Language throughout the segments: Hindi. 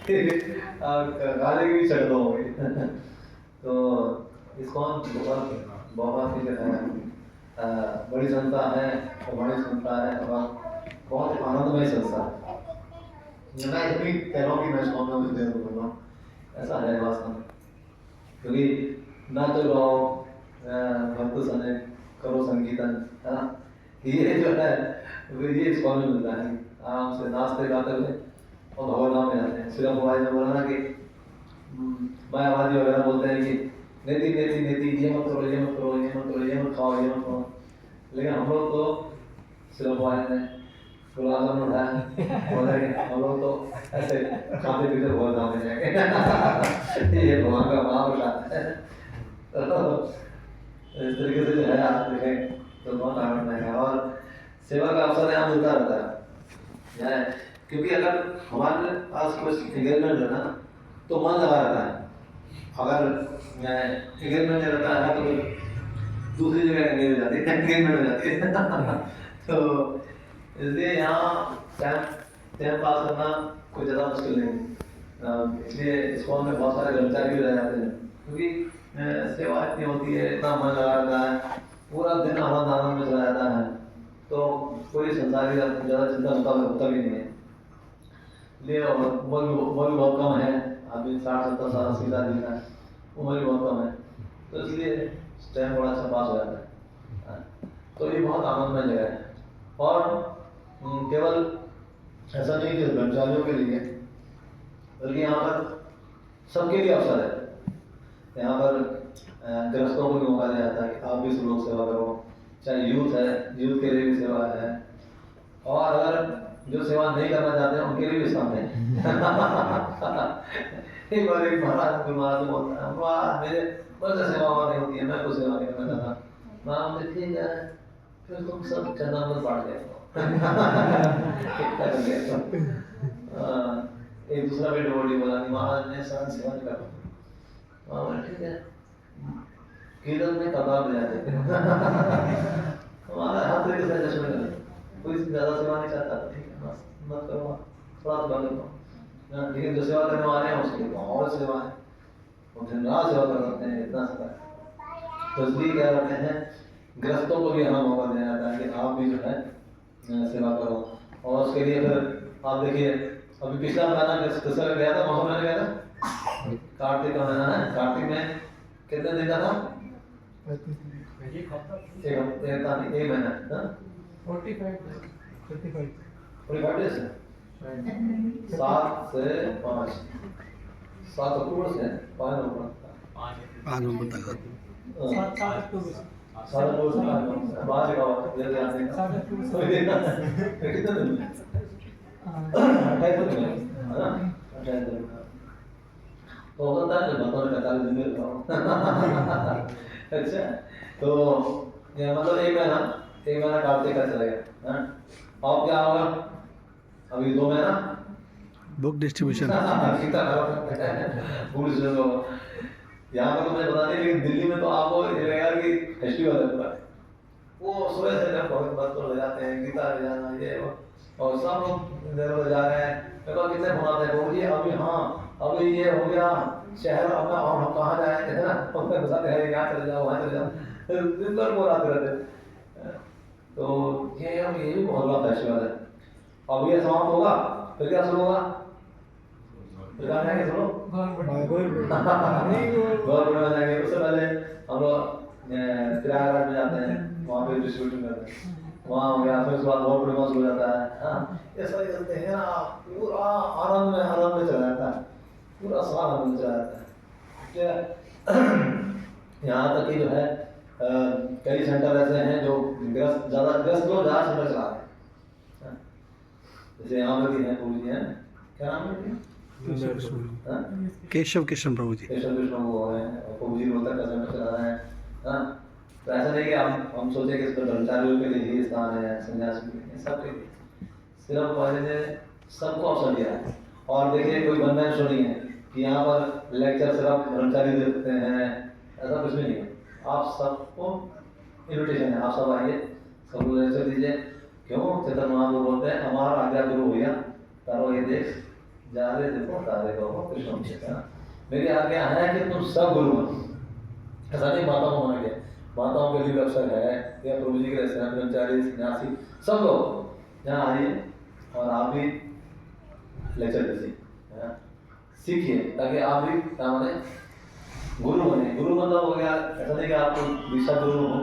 गाली भी चढ़ दो तो इस्कॉन बहुत ही बड़ी संस्था है और बड़ी संस्था है और बहुत आनंदमय संस्था है। मैं इतनी कह कि मैं इस्कॉन में मुझे देर बोल रहा हूँ, ऐसा है वास्तव में। क्योंकि ना तो गाओ भक्तों सने करो संगीतन, है ना, ये जो है ये इस्कॉन में मिलता है। आराम से नाचते गाते हुए और भगवान नाम में आते हैं। श्री भाई ने बोला ना कि मायावादी वगैरह बोलते हैं कि नेति नेति नेति, ये मत करो, ये मत करो, ये मत करो, ये मत खाओ, ये मत खाओ। लेकिन हम लोग तो श्री भाई ने गुलाब जामुन उठाया, बोला कि हम लोग तो ऐसे खाते पीते बहुत नाम में जाएंगे। ये भगवान का महाप्रसाद है। तो इस तरीके से जो है आप देखें तो बहुत आनंद है और सेवा का अवसर यहाँ मिलता रहता है। क्योंकि अगर हमारे पास कुछ एंगेजमेंट रहता है तो मन लगा रहता है, अगर एंगेजमेंट रहता है तो दूसरी जगह एंगेजमेंट हो जाती है। तो इसलिए यहाँ टाइम पास करना कोई ज़्यादा मुश्किल नहीं। इसलिए इस्कॉन में बहुत सारे कर्मचारी भी रह जाते हैं क्योंकि सेवा इतनी होती है, इतना मन लगा रहता है, पूरा दिन आनंद आनंद में चला जाता है, तो कोई संसारी ज़्यादा चिंता होता भी नहीं है। इसलिए उम्र भी बहुत कम है, अभी 60-70 साल 80 साल जीना है, उम्र भी बहुत कम है, तो इसलिए टाइम बड़ा अच्छा पास हो जाता है। तो ये बहुत आनंदमय जगह है और केवल ऐसा नहीं कि कर्मचारियों के लिए, बल्कि यहाँ पर सबके लिए अवसर है। यहाँ पर गृहस्थों को भी मौका दिया जाता है कि आप भी लोग सेवा करो, चाहे यूथ है, यूथ के लिए भी सेवा है, और अगर जो सेवा नहीं करना चाहते हैं उनके लिए भी स्थान है। एक बार एक महाराज गुरु महाराज बोलता है, मेरे बस सेवा नहीं होती है, मैं तो सेवा नहीं करना चाहता। नाम ठीक है, फिर तुम सब चंदा मत बांट गए। एक दूसरा भी डोली बोला कि महाराज ने सारा सेवा नहीं कर, ठीक है, कीर्तन में कबाब ले आते हमारा हाथ तरीके से एडजस्टमेंट करें, कोई ज़्यादा सेवा नहीं चाहता, ठीक है मत करो, थोड़ा सा बंद करो। लेकिन जो सेवा करने वाले हैं उसके बहुत सेवा है, वो दिन रात सेवा कर सकते हैं, इतना सेवा है। तो इसलिए क्या करते हैं, गृहस्थों को भी हमें मौका दिया जाता है कि आप भी जो है सेवा करो। और उसके लिए फिर आप देखिए, अभी पिछला महीना किसका गया था, मौसम में गया था, कार्तिक का महीना है, कार्तिक में कितने दिन का था? एक महीना, 45 डेज है, 7 से 5, 7 अक्टूबर से 5 नवंबर तक, 7 अक्टूबर से 5 कितने दिन में 28 दिन है ना, 28 दिन तो होता है, जब बताओ 45 दिन में बताओ। अच्छा, तो मतलब एक महीना कार्तिक का चला गया, और क्या होगा अभी 2 महीना बुक डिस्ट्रीब्यूशन। यहाँ पर तो मुझे बता दें, लेकिन दिल्ली में तो आपको लगेगा कि फेस्टिवल है पूरा, वो सुबह से जब भगत तो ले जाते हैं, गीता ले जाना ये और सब लोग इधर उधर जा रहे हैं। तो कितने फोन आते हैं, बोलिए अभी हाँ अभी ये हो गया शहर, अब हम कहाँ जाए, है ना, बताते हैं यहाँ चले जाओ वहाँ चले जाओ, दिन भर बोल आते रहते। तो ये भी बहुत बड़ा फेस्टिवल है। अब ये समाप्त होगा फिर क्या शुरू होगा, फिर कहाँ जाएंगे सब लोग, गौरपुर में जाएंगे। उससे पहले हम लोग प्रयागराज में जाते हैं, वहाँ पे डिस्ट्रीब्यूशन करते हैं, वहाँ हो गया, फिर उसके बाद गौरपुर में शुरू हो जाता है। हाँ, ये सारी करते हैं ना, पूरा आनंद में चला जाता है, पूरा साल आनंद चला जाता है। यहाँ तक कि जो है कई सेंटर ऐसे हैं जो ग्रस्त लोग ज़्यादा सेंटर चला रहे हैं। जैसे यहाँ पर भी हैं प्रभु जी हैं, क्या नाम है, केशव कृष्ण प्रभु जी, केशव कृष्ण वो हैं, प्रभु जी रोहतक का सेंटर चला रहे हैं। हाँ, तो ऐसा नहीं कि हम सोचे कि इस पर कर्मचारियों के लिए ही स्थान है, सन्यासी के लिए, सबके लिए, सिर्फ पहले ने सबको अवसर दिया है। और देखिए कोई बंधन शो नहीं है कि यहाँ पर लेक्चर सिर्फ कर्मचारी देते हैं, ऐसा कुछ भी नहीं है। आप सबको इन्विटेशन है, आप सब आइए, सब लोग लेक्चर दीजिए। क्यों चेतन महाप्रभु बोलते हैं, हमारा आज्ञा गुरु हो गया तारो ये देश जा रहे थे बता रहे हो कृष्ण मेरी आज्ञा है कि तुम सब गुरु बनो। ऐसा नहीं माताओं को मना किया, माताओं के लिए भी अवसर है या प्रभु जी के रस्ते ब्रह्मचारी सन्यासी सब लोग यहाँ आइए और आप भी लेक्चर दीजिए, सीखिए ताकि आप भी क्या माने गुरु बने। गुरु मतलब हो गया ऐसा नहीं कि आप दीक्षा गुरु हो,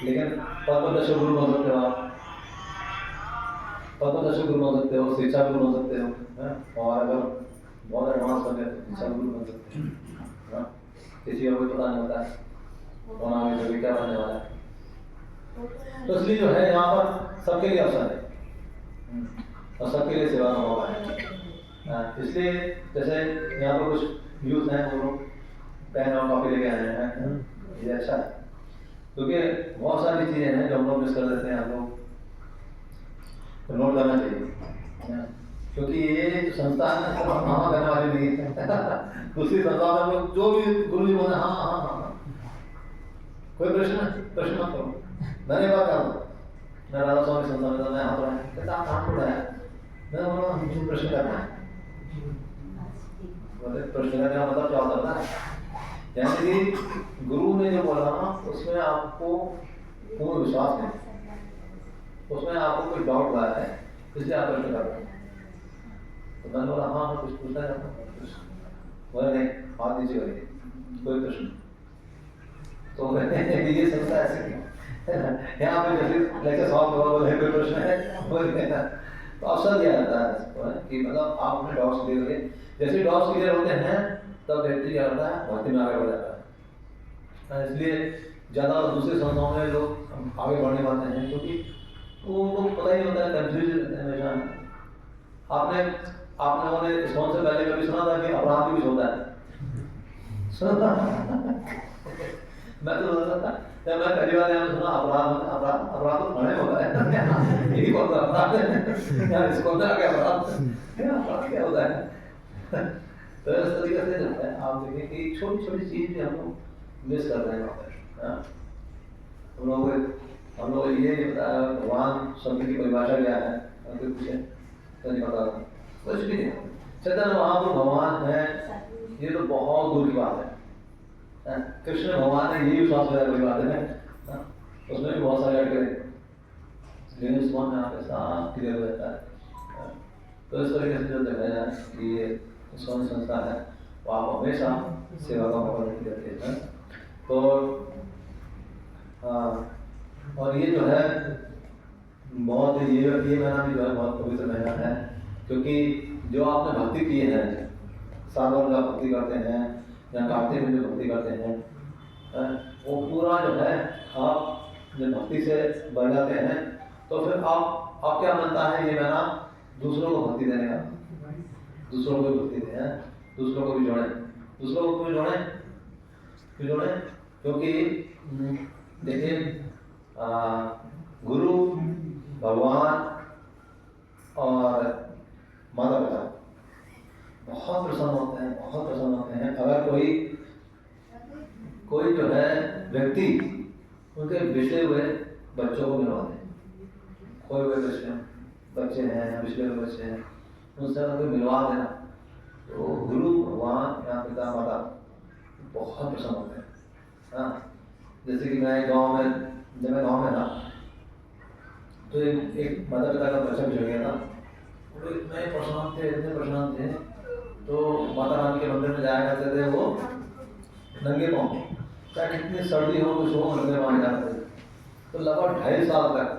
लेकिन पद्मदश गुरु बन सकते हो, आप पद्मदश गुरु बन सकते हो, शिक्षा गुरु बन सकते हो, और अगर बहुत एडवांस कर गए तो दीक्षा गुरु बन सकते हो। किसी को कोई पता नहीं होता है कौन आगे कभी क्या बनने वाला है। तो इसलिए जो है यहाँ पर सबके लिए अवसर है और सबके लिए सेवा का मौका है। इसलिए जैसे यहाँ पर कुछ यूथ हैं वो लोग पेन और कॉपी लेके आए हैं, ये अच्छा है क्योंकि बहुत सारी चीज़ें हैं जो हम लोग मिस कर देते हैं, हम लोग नोट करना चाहिए क्योंकि ये संस्था है ना हाँ करने वाली नहीं है। दूसरी संस्था में हम लोग जो भी गुरु जी बोले हाँ हाँ हाँ कोई प्रश्न मत करो, मैंने बात करो मैं राधा स्वामी संस्था में मैं हाथ उठाया कहता आप हाथ उठाया मैं बोला हम प्रश्न करना है, बोले प्रश्न करने का मतलब क्या होता है यानी कि गुरु ने जो बोला ना उसमें आपको पूर्ण विश्वास नहीं, उसमें आपको कोई डाउट आया है इसलिए आप प्रश्न कर रहे हैं। तो मैंने बोला हाँ मैं कुछ पूछना चाहता हूँ, बोला नहीं हाथ नीचे करिए कोई प्रश्न। तो ये संस्था ऐसे क्यों यहाँ पे जैसे लेक्चर सॉल्व हुआ बोले कोई प्रश्न है बोले तो अवसर दिया जाता है इसको कि मतलब आप अपने डाउट्स क्लियर करिए। जैसे डाउट्स क्लियर होते हैं तब व्यक्ति क्या करता है भक्ति में आगे बढ़ जाता है। इसलिए ज़्यादा दूसरे संस्थाओं में लोग आगे बढ़ने पाते हैं क्योंकि वो उनको पता ही नहीं होता है, कंफ्यूज रहते हैं हमेशा। आपने उन्होंने इस्कॉन से पहले कभी सुना था कि अपराध भी कुछ होता है? सुना था मैं तो सोचता था जब मैं पहली बार यहाँ सुना अपराध तो बड़े होता है यही कौन सा अपराध है यार इस्कॉन में आगे अपराध क्या होता है। तो इस तरीके से जो है आप देखिए कि छोटी छोटी चीज़ भी हम लोग मिस कर रहे हैं। हम लोग ये नहीं पता भगवान शब्द की परिभाषा क्या है कुछ तो नहीं पता कुछ भी नहीं। चैतन्य महाप्रभु भगवान है ये तो बहुत दूर की बात है। कृष्ण भगवान ने यही विश्वास पैदा कोई बात है उसमें भी बहुत सारे अटके लेकिन उस में आप ऐसा क्लियर हो जाता है। तो इस तरीके से जो देखा जाए कि ये स्वयं संस्था है वो आप हमेशा सेवा का मौका देती रहती है। तो और ये जो है बहुत ये महीना भी जो है बहुत पवित्र महीना है क्योंकि जो आपने भक्ति की है साधन का भक्ति करते हैं या कार्तिक में जो भक्ति करते हैं वो पूरा जो है आप जब भक्ति से बढ़ जाते हैं तो फिर आप क्या बनता है ये महीना दूसरों को भक्ति देने का, दूसरों को भी भक्ति दें, दूसरों को भी जोड़ें, दूसरों को भी जोड़ें क्योंकि देखिए गुरु भगवान और माता पिता बहुत प्रसन्न होते हैं अगर कोई जो है व्यक्ति उनके बिछड़े हुए बच्चों को मिलवा दे। खोए हुए बच्चे हैं बिछड़े हुए बच्चे हैं उनसे अगर कोई मिलवा देना तो गुरु भगवान या पिता माता बहुत प्रसन्न होते हैं। हाँ जैसे कि मैं गांव में जब मैं गांव में था तो एक माता पिता का बच्चा बिछड़ गया था। वो इतने परेशान थे तो माता रानी के मंदिर में जाया करते थे वो नंगे पाँव, चाहे कितनी सर्दी हो कुछ हो नंगे पाँव जाते थे। तो लगभग 2.5 साल तक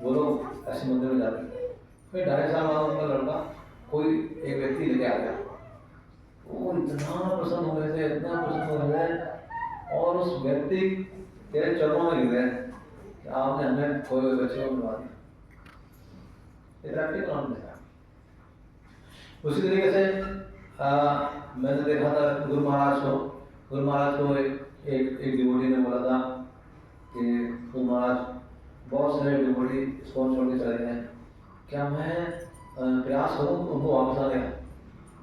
वो लोग ऐसे मंदिर में जाते थे। फिर 2.5 साल बाद उनका लड़का कोई एक व्यक्ति लेके आ गया, वो इतना प्रसन्न हो गए थे और उस व्यक्ति के चरणों में गिर गए कि आपने हमें खोए हुए बच्चे को मिलवा दिया। प्रैक्टिकल हमने देखा। उसी तरीके से मैंने देखा था गुरु महाराज को एक डिवोटी ने बोला था कि गुरु महाराज बहुत सारे डिवोटी इसको छोड़ के चले गए, क्या मैं प्रयास करूँ उनको वापस आने का?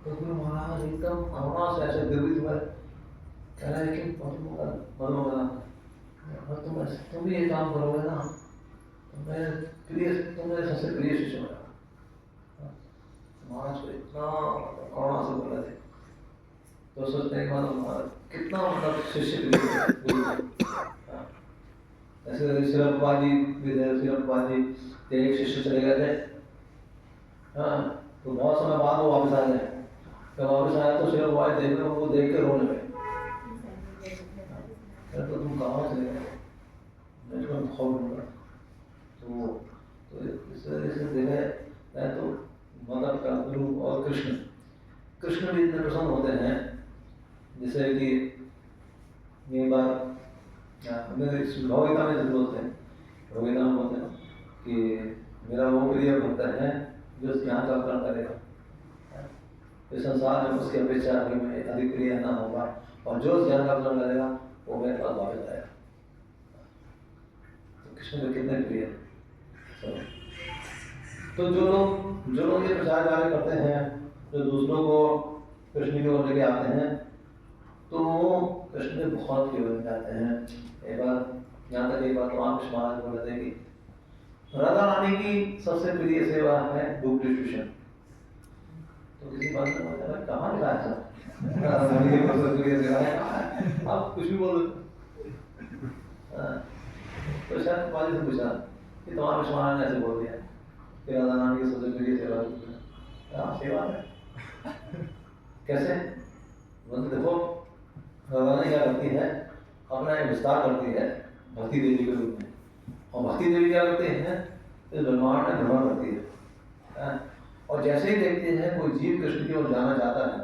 तो गुरु महाराज एकदम करुणा से ऐसे गर्वित हुए, कह रहा है कि तुम भी ये काम करोगे ना तो मैं प्रिय तुम मेरे सबसे प्रिय शिष्य हो। महाराज को इतना करुणा से बोल रहे थे, तो सोचते हैं महाराज कितना मतलब शिष्य प्रिय थे। ऐसे शिरप्पा जी भी थे, शिरप्पा जी के एक शिष्य चले गए थे, तो बहुत समय बाद वो वापस आ गए। जब वापस आया तो शिरप्पा जी देख रहे, वो देख के रोने लगे। तो तुम कहाँ चले गए? मैं तो बहुत ढूंढा। तो इस वजह से देखा है तो माता का गुरु और कृष्ण भी इतने प्रसन्न होते हैं, जैसे कि ये बात भगवगीता में जरूर बोलते हैं, भगवगीता में बोलते हैं कि मेरा वो प्रिय भक्त है जो ज्ञान का करण करेगा, इस संसार में उसकी अपेक्षा में अधिक प्रिय न होगा, और जो ज्ञान का करण करेगा वो मेरे पास वापस आएगा। तो कृष्ण को कितने प्रिय। तो जो लोग ये प्रचार कार्य करते हैं, जो दूसरों को कृष्ण की ओर लेके आते हैं, तो वो कृष्ण के बहुत प्रिय बन जाते हैं। एक बार तो रामकृष्ण महाराज बोल रहे थे कि राधा रानी की सबसे प्रिय सेवा है बुक डिस्ट्रीब्यूशन। तो किसी बात में कहाँ लिखा है सर राधा रानी की सबसे प्रिय सेवा है, आप कुछ भी बोल तो शायद वाले से पूछा कि तुम्हारे महाराज ने ऐसे बोल दिया कि राधा रानी की सबसे प्रिय सेवा सेवा है कैसे? मतलब देखो राधा रानी क्या करती है, अपना एक विस्तार करती है भक्ति देवी के रूप में, और भक्ति देवी क्या करते हैं, इस ब्रह्मांड में भ्रमण करती है, और जैसे ही देखती है कोई जीव कृष्ण की ओर जाना चाहता है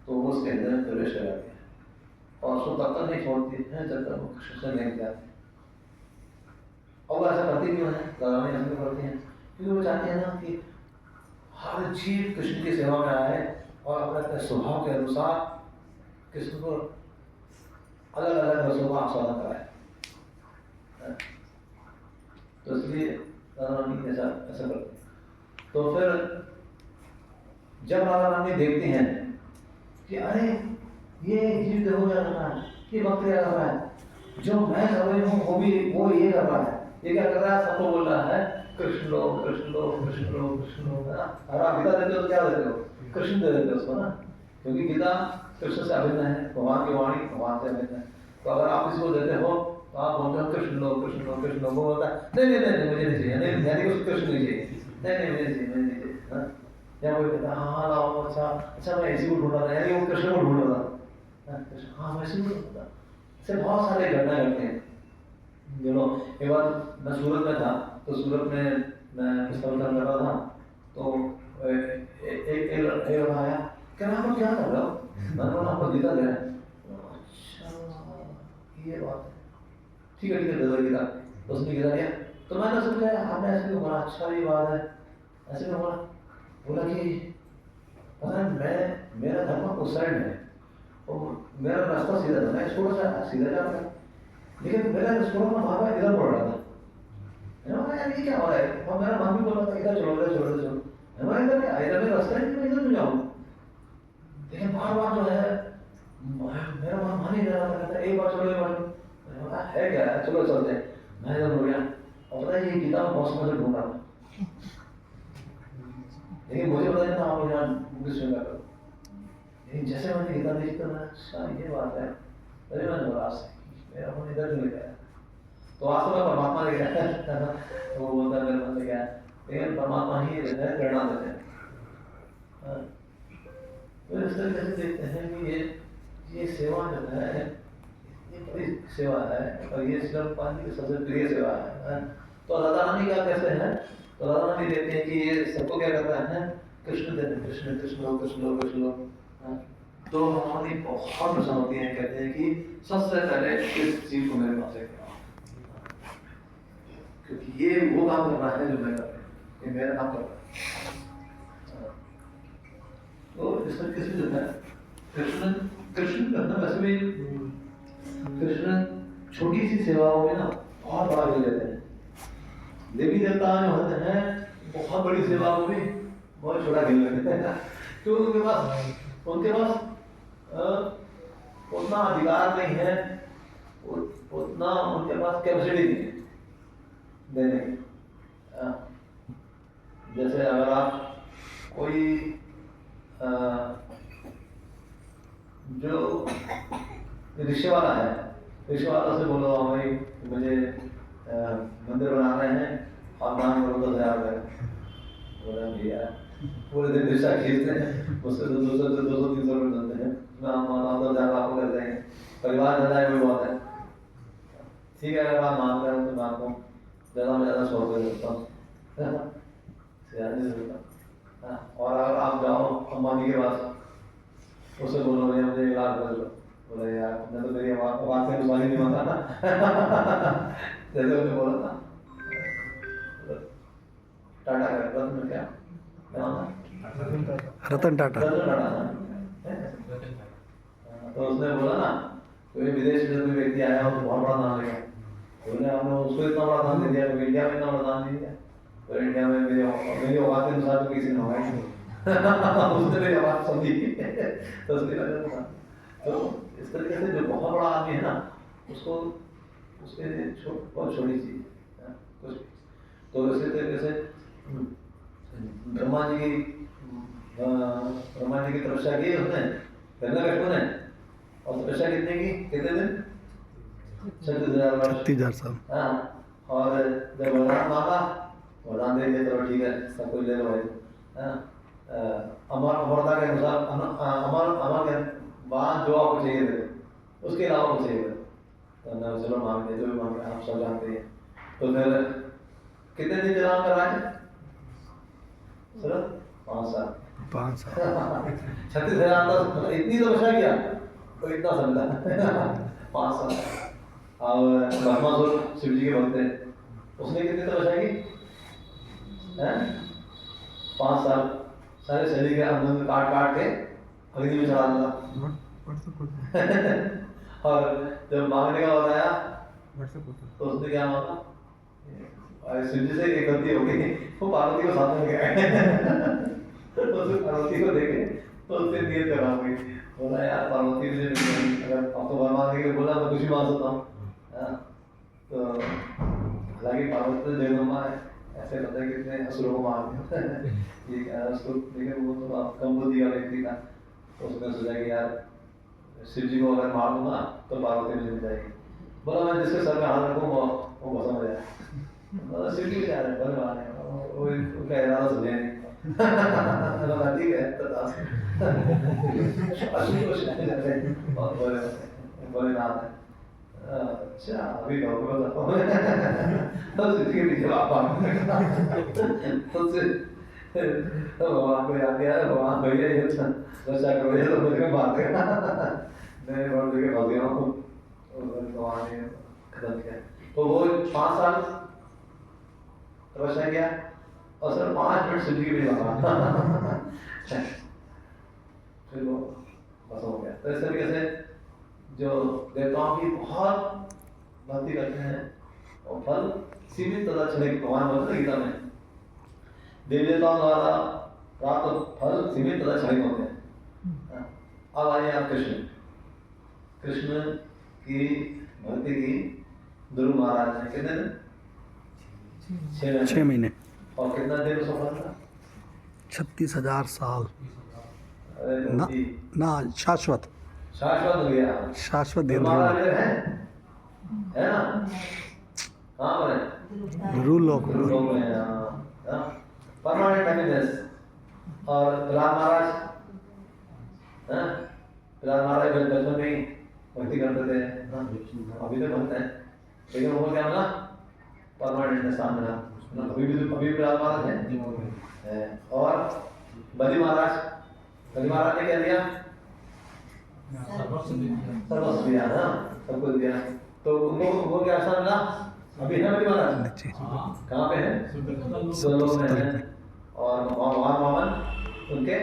तो वो उसके हृदय में प्रवेश कर जाती है, और उसको तब तक नहीं छोड़ती है जब तक वो कृष्ण से नहीं जाती। और वो ऐसा करती क्यों है, राधा रानी ऐसा करती है क्योंकि वो चाहती है ना कि हर जीव कृष्ण की सेवा में आए और अपने अपने स्वभाव के अनुसार कृष्ण को अलग अलग रसों का आस्वादन कराए। तो इसलिए राधा रानी ऐसा करती है। तो फिर जब राधा रानी देखती हैं कि अरे ये जीव देखो क्या कर रहा है, ये भक्त क्या कर रहा है, जो मैं कर रही हूँ वो ये कर रहा है, ये क्या कर रहा है, सबको बोल रहा है कृष्ण लो कृष्ण लो कृष्ण लो कृष्ण लो, है ना। और आप गीता देते हो तो क्या देते हो, कृष्ण दे देते हो उसको ना, क्योंकि गीता कृष्ण से अभिन्न है, भगवान की वाणी भगवान से अभिन्न है। तो अगर आप इसको देते हो तो आप बोलते हो कृष्ण लो कृष्ण लो कृष्ण लो, वो बोलता है नहीं नहीं नहीं मुझे नहीं चाहिए, नहीं उसको कृष्ण नहीं चाहिए, नहीं मुझे नहीं चाहिए। या वो कहता है हाँ लाओ, अच्छा मैं इसी को ढूंढ रहा था, यानी वो कृष्ण को ढूंढ रहा था, हाँ मैं इसी को ढूंढ रहा था। ऐसे बहुत सारे घटनाएं घटते हैं। एक बार मैं सूरत में था, तो सूरत में मैं पुस्तक कर रहा था, तो एक लड़का आया, कह रहा आप क्या कर रहे हो, मैंने बोला आपको गीता दे रहे हैं। अच्छा ये बात है, ठीक है दे दो गीता। तो उसने गीता दिया, तो मैंने सोचा आपने ऐसे क्यों बोला, अच्छा ये बात है ऐसे क्यों बोला कि पता है मेरा धर्म उस साइड में है और मेरा रास्ता सीधा था, मैं थोड़ा सा सीधा जा रहा था, लेकिन मेरा थोड़ा सा भागा इधर बढ़ रहा था, यार ये क्या हो रहा है, और मेरा मन भी बोल रहा था इधर चलो हमारे इधर क्या इधर में रास्ता है, मैं इधर में जाऊँ, लेकिन बार जो है मेरा मन मान ही रहा था, एक बार चलो है क्या है, चलो चलते हैं। मैं इधर हो गया, और पता है ये गीता में बहुत समय से ढूंढ रहा था, लेकिन मुझे पता नहीं था आप यहाँ बुक स्विंग करो, लेकिन जैसे मैंने गीता देखी तो मैं अच्छा ये बात है, अरे मैंने बोला मेरा मन इधर नहीं गया, तो वास्तव में परमात्मा ने गया वो बोलता है मेरे मन में गया, लेकिन परमात्मा ही प्रेरणा देते हैं। तो इस तरीके से देखते हैं कि ये सेवा जो है ये बड़ी सेवा है, और ये सिर्फ पानी की सबसे प्रिय सेवा है। तो राधा रानी क्या कहते हैं, तो राधा रानी देखते हैं कि ये सबको क्या करता है, कृष्ण देते हैं, कृष्ण कृष्ण लो कृष्ण लो कृष्ण लो। तो हमारी बहुत प्रसन्न होती है, कहते हैं कि सबसे पहले इस चीज को मेरे पास लेकर आओ, क्योंकि ये वो काम कर रहा है जो मैं कर रहा हूँ, ये मेरा काम कर रहा है। तो इस तरीके से जो है कृष्ण करना, वैसे भी कृष्ण छोटी सी सेवाओं में ना बहुत बड़ा ले लेते हैं, देवी देवता जो होते हैं बहुत बड़ी सेवाओं में बहुत छोटा खेल लेते हैं, क्योंकि उनके पास उतना अधिकार नहीं है, उतना उनके पास कैपेसिटी नहीं है देने की। जैसे अगर आप कोई जो रिक्शे वाला है, रिक्शे वाला से बोलो भाई मुझे मंदिर बनाना है और नाम करो 10,000 रुपये। बोला भैया पूरे दिन रिक्शा खींचते हैं, उससे 200-300 रुपये मिलते हैं, नाम 10,000 आपको कर देंगे, परिवार ज़्यादा है वो बहुत है। ठीक है अगर आप मांग रहे हो तो मैं आपको ज़्यादा में ज़्यादा 100 रुपये देता हूँ, ज़्यादा नहीं देता। और अगर आप जाओ अंबानी के पास, उससे बोलो भैया मुझे 1 लाख कर दो, बोले यार मैं तो मेरी आवाज़ से अनुसार ही नहीं बनता ना जैसे उन्होंने बोला था टाटा का रतन में क्या रतन टाटा। तो उसने बोला ना कोई विदेश से कोई व्यक्ति आया हो तो बहुत बड़ा नाम लेगा, बोले हमने उसको इतना बड़ा नाम दे दिया, तो इंडिया में इतना बड़ा नाम नहीं दिया, तो इंडिया में मेरी आवाज़ के अनुसार तो किसी ने होगा ही उसने मेरी आवाज़ समझी तो उसकी वजह से। तो इस तरीके से जो बहुत बड़ा आदमी है ना उसको उसके बहुत छोटी चीज़ है कुछ। तो इसी तरीके से ब्रह्मा जी की तपस्या की उसने, हिरण्यकशिपु ने, और तपस्या कितने की, कितने दिन, 36,000 वर्ष, 36,000 साल। हाँ। और जब वरदान मांगा, वरदान दे दिया, चलो ठीक है सब कुछ ले लो भाई, अमरता के अनुसार अमर के बाद जो आपको चाहिए दे, उसके अलावा कुछ चाहिए तो ना चलो मांग लिया, जो भी मांगे आप सब जानते हैं। तो फिर कितने दिन चला कर रहा है सर, 5 साल 36,000 मतलब इतनी तपस्या किया तो इतना समझा 5 साल। और ब्रह्मासुर शिव जी के भक्त थे, उसने कितनी तपस्या की, 5 साल, सारे शरीर के अंदर काट काट के अग्नि में चढ़ा दिया और जब मांगने का बताया तो उसने क्या मांगा, शिव जी से एक गलती हो गई, वो पार्वती को साथ में गया तो पार्वती को देखे तो उससे नीयत करा हुई, बोला यार पार्वती मुझे अगर आपको बर्बाद के बोला मैं कुछ ही मान सकता हूँ। तो हालांकि पार्वती जगदम्बा है, ऐसे पता है कितने असुरों को मार दिया ये क्या उसको, लेकिन वो तो कम बुद्धि का व्यक्ति था, तो उसने सोचा कि यार शिव जी को अगर मार दूंगा तो पार्वती मुझे मिल जाएगी। बोला मैं जिसके सर में हाथ रखूँ वो भस्म हो जाए, शिव जी भी जा रहे हैं बड़े मार रहे, वो उनका इरादा सुने नहीं ठीक है बोले नाम है, अच्छा अभी तो इसके पीछे तो भगवान को याद किया, भगवान भैया ये रक्षा करो ये तो मुझे बात है मैं बोल के भाग गया हूँ, भगवान ने खत्म किया। तो वो 5 साल तपस्या किया और सर 5 मिनट शिव जी भी लगा फिर वो बस हो गया। तो इस तरीके से जो देवताओं की बहुत भक्ति करते हैं और फल सीमित तथा चले भगवान बोलते हैं गीता में, देवी देवताओं द्वारा प्राप्त फल सीमित तथा क्षणिक होते हैं। अब आइए आप कृष्ण की भक्ति की ध्रुव महाराज ने कितने दिन, 6 महीने और कितना देर सफल था, 36,000 साल ना, अरे ना शाश्वत हो गया, शाश्वत दिन महाराज है ना, कहाँ पर है, रूल लोग लोग में परमानेंट हैप्पीनेस। और प्रहलाद महाराज बचपन में ही भक्ति करते थे, अभी तो करते हैं, लेकिन वो क्या मिला, परमानेंट सामने अभी प्रहलाद महाराज है। और बलि महाराज ने क्या दिया, सर्वस्व दिया ना, सब कुछ दिया। तो उनको क्या स्थान मिला, अभी है बलि महाराज कहाँ पे है, स्वर्गलोक में है, और वहाँ वामन उनके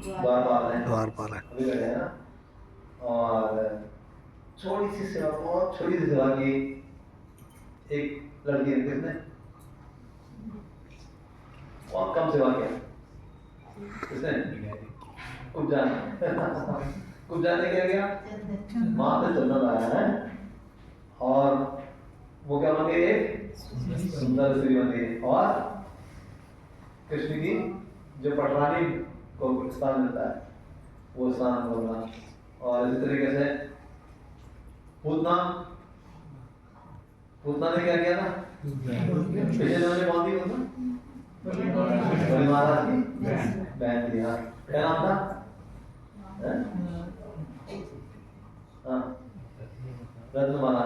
द्वारपाल है अभी गए ना। और छोटी सी सेवा, बहुत छोटी सी सेवा की एक लड़की ने, किसने बहुत कम सेवा किया, किसने, कुब्जा ने क्या किया, माँ से चलना लाया है और वो क्या बन गई, एक सुंदर स्त्री बन गई और कृष्ण की जो पटरानी को स्थान मिलता है वो स्थान बोलना। और इसी तरीके से पूतना ने क्या किया था? पिछले जन्म में कौन थी पूतना? बलि महाराज की बहन थी। हाँ, क्या नाम था? हाँ, रत्नमाला।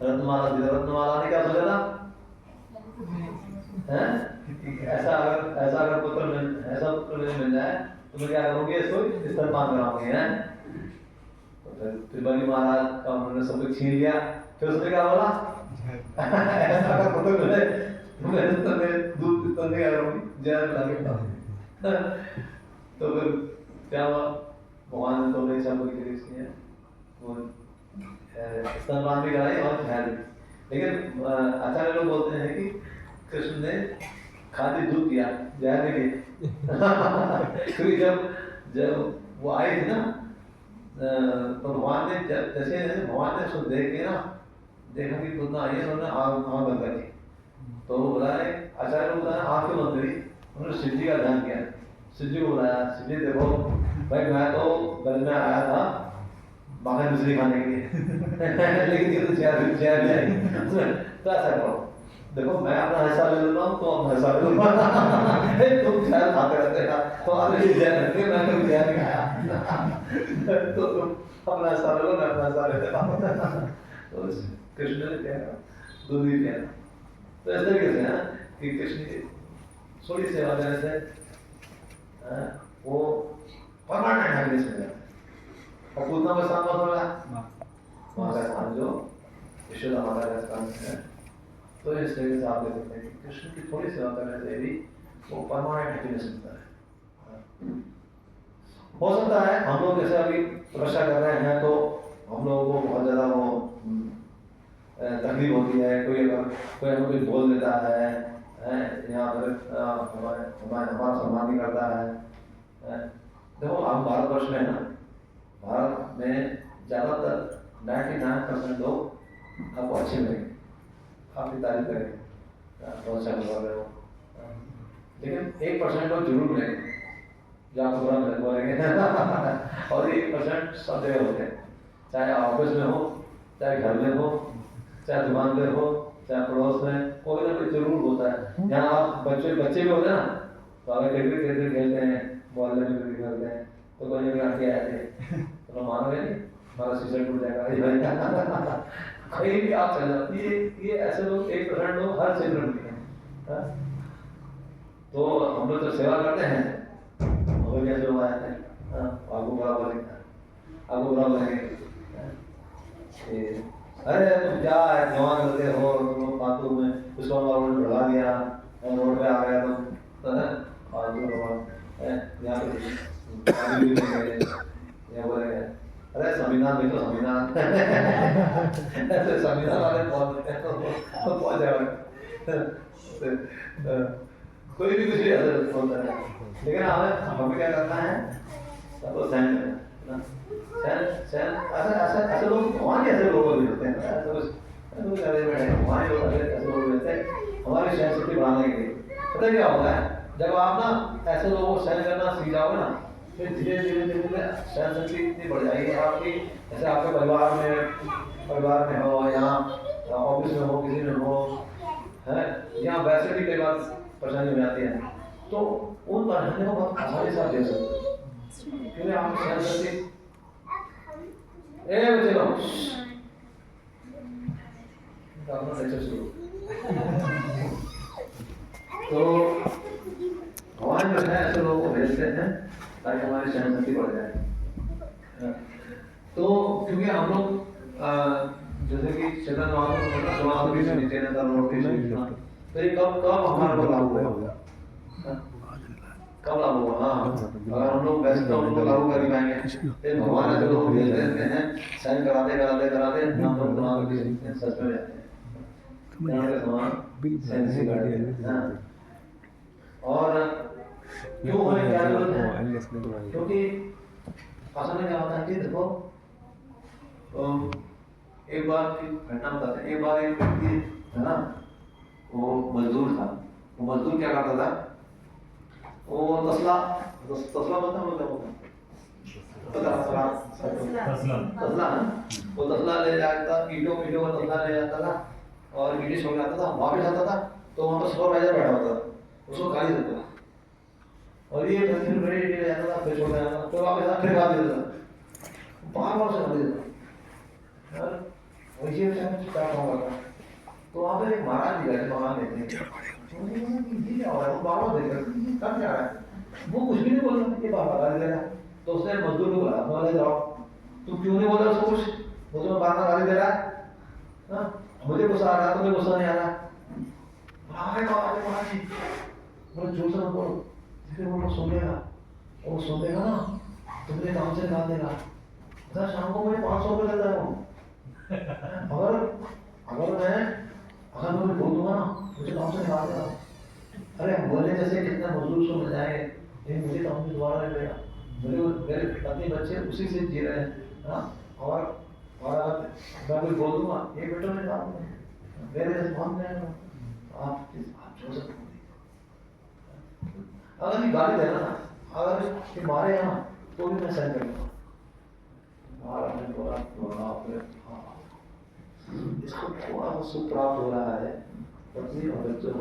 रत्नमाला ने क्या सोचा था? ऐसा अगर पुत्र मिल जाए तो मैं क्या करूँगी, इसको स्तनपान कराऊंगी। है तो फिर बलि महाराज का उन्होंने सब कुछ छीन लिया। फिर उसने क्या बोला? ऐसा अगर पुत्र मिले तो मैं दूध स्तन क्या करूँगी, जहर पिला। तो फिर क्या हुआ? भगवान ने तो नहीं सब कुछ वो स्तनपान भी कराई और जहर भी। लेकिन आचार्य लोग बोलते हैं कि कृष्ण ने खाद्य दूध किया, जहर नहीं किया। क्योंकि जब वो आई थी ना तो भगवान ने जैसे भगवान ने उसको देख के ना देखा कि पूतना आई है, उन्होंने आँख बंद करी। तो वो बुलाए, आचार्य लोग बुलाया, आँख क्यों बंद करी? उन्होंने शिव जी का ध्यान किया। शिव जी को बुलाया, शिव जी देखो भाई मैं तो घर में आया था बाहर दूसरी खाने के लिए लेकिन ये तो जहर भी आई। तो ऐसा करो, देखो मैं अपना हिस्सा ले लूँगा तो अपना हिस्सा ले लूँगा। तुम जहर खाते रहते हो तो आगे जहर रखे, मैं तो जहर नहीं खाया। तो तुम अपना हिस्सा ले लो, मैं अपना हिस्सा ले लेता हूँ। तो कृष्ण ने क्या कहा? दूध भी पिया। तो इस तरीके से है कि कृष्ण की थोड़ी सेवा देने से वो परमानेंट हैप्पीनेस मिल जाता है। और पूतना का स्थान कौन सा है? वहाँ का स्थान जो यशोदा माता का स्थान है। तो इस तरीके से आप देख सकते हैं कि कृष्ण की थोड़ी सेवा करने से भी वो परमानेंट हैप्पीनेस मिलता है। हो सकता है हम लोग जैसे अभी तपस्या कर रहे हैं तो हम लोगों को बहुत ज़्यादा वो तकलीफ होती है। कोई हमें कुछ बोल देता है यहाँ पर हमारा सम्मान नहीं करता है। देखो हम भारतवर्ष में है ना, भारत में ज़्यादातर 99% लोग आपको अच्छे मिलेंगे, आपकी तारीफ करेंगे, बहुत अच्छा कर रहे हो। लेकिन 1% लोग जरूर मिलेंगे जो आपको बुरा बोलेंगे। और 1% सब जगह होते हैं, चाहे ऑफिस में हो, चाहे घर में हो, चाहे दुकान पे हो, चाहे पड़ोस में, कोई ना कोई जरूर होता है। यहाँ आप बच्चे भी होते हैं ना, तो अगर क्रिकेट खेलते हैं, बॉल में क्रिकेट खेलते हैं तो कोई भी आके आते हैं तो मानोगे नहीं, हमारा सीजन टूट जाएगा। कहीं भी आप चल जाओ, ये ऐसे लोग 1% लोग हर क्षेत्र में हैं। तो हम लोग जब सेवा करते हैं हमें कैसे लोग आते हैं, आपको बुरा बोलेंगे, अरे तुम क्या जवान करते हो, तुम फालतू में उसको बढ़ा दिया, रोड पे आ गया तुम यहाँ पे बोलेंगे अरे संविधान देखो संविधान। ऐसे संविधान वाले तो पहुंच जाएगा। कोई भी कुछ भी ऐसा बोलता है, लेकिन हमें क्या करना है, सबको सहन करना। ऐसे लोग वहाँ ऐसे लोग भी होते हैं, ऐसे कुछ वहाँ लोग ऐसे लोग रहते हैं हमारी सहन शक्ति बढ़ाने के लिए। पता क्या होता है, जब आप ना ऐसे लोगों को सहन करना सीख जाओगे ना, फिर धीरे धीरे सहन शक्ति इतनी बढ़ जाएगी आपकी। जैसे आपके परिवार में हो, यहाँ ऑफिस में हो, किसी में हो, है यहाँ वैसे भी कई बार परेशानी हो जाती है, तो उन परेशानियों को बहुत आसानी से आप दे सकते हो, क्योंकि आप सहन शक्ति बच्चे लोग तो भगवान जो है ऐसे लोगों को भेजते हैं ताकि हमारी सहन शक्ति बढ़ जाए। तो क्योंकि हम लोग जैसे कि चेतन महाप्रभु भी सुनी, तो ये कब हमारे को लागू होगा, कब लागू होगा? अगर हम लोग वैसे तो उनको लागू कर ही पाएंगे। भगवान ऐसे लोग भेज देते हैं, सहन कराते हम लोग दिमाग सच में जाते हैं। और क्यों होने की क्या जरूरत है? क्योंकि असल में क्या होता है कि देखो एक बार की घटना बताते हैं। एक बार एक व्यक्ति है ना, वो मजदूर था। वो मजदूर क्या करता था, वो तसला तसला पता है क्या होता है? तसला ना, वो तसला ले जाता, ईंटों ईंटों का तसला ले जाता था और ईंटें छोड़ जाता था, वहाँ पे जाता था तो वहाँ पर सुपरवाइजर बैठा होता था, उसको गाली देता था और ये फिर बड़े ईंटें ले जाता था, फिर छोड़ जाता था, फिर वापस आता फिर गाली देता था, बार बार से गाली देता था यार। और ये क्या होगा तो वहाँ पे एक महाराज जी गए मकान देखने, ये क्या हो रहा है, वो बार बार देख रहे कब क्या रहा है, वो कुछ भी नहीं बोल रहा, ये बार बार गाली दे रहा है। तो उसने मजदूर को बुलाया, बोला जाओ तू क्यों नहीं बोल रहा उसको कुछ, वो तुम्हें बार बार गाली दे रहा है, हाँ? मुझे गुस्सा आ रहा है, तुम्हें गुस्सा नहीं आ रहा, बोलो जोर से मत बोलो, फिर वो लोग सुन लेगा, वो सुन लेगा ना तुम्हारे काम से निकाल देगा, सर शाम को मुझे 500 रुपये देता है वो, अगर मैं बोल दूंगा ना मुझे काम से निकाल देगा। अरे बोलने जैसे कितना मजदूर को मिल जाएंगे, लेकिन मुझे काम से दोबारा ले लेगा, मेरे पत्नी बच्चे उसी से जी रहे हैं, हाँ? और मैं कुछ बोल दूंगा ये बेटो ने कहा मेरे जैसे मान जाएगा, आप जो सब अगर ये गाली देना ना, अगर ये मारे ना तो भी मैं सहन करूँगा। इसको थोड़ा सा सुख प्राप्त हो रहा है, पत्नी और बच्चों को,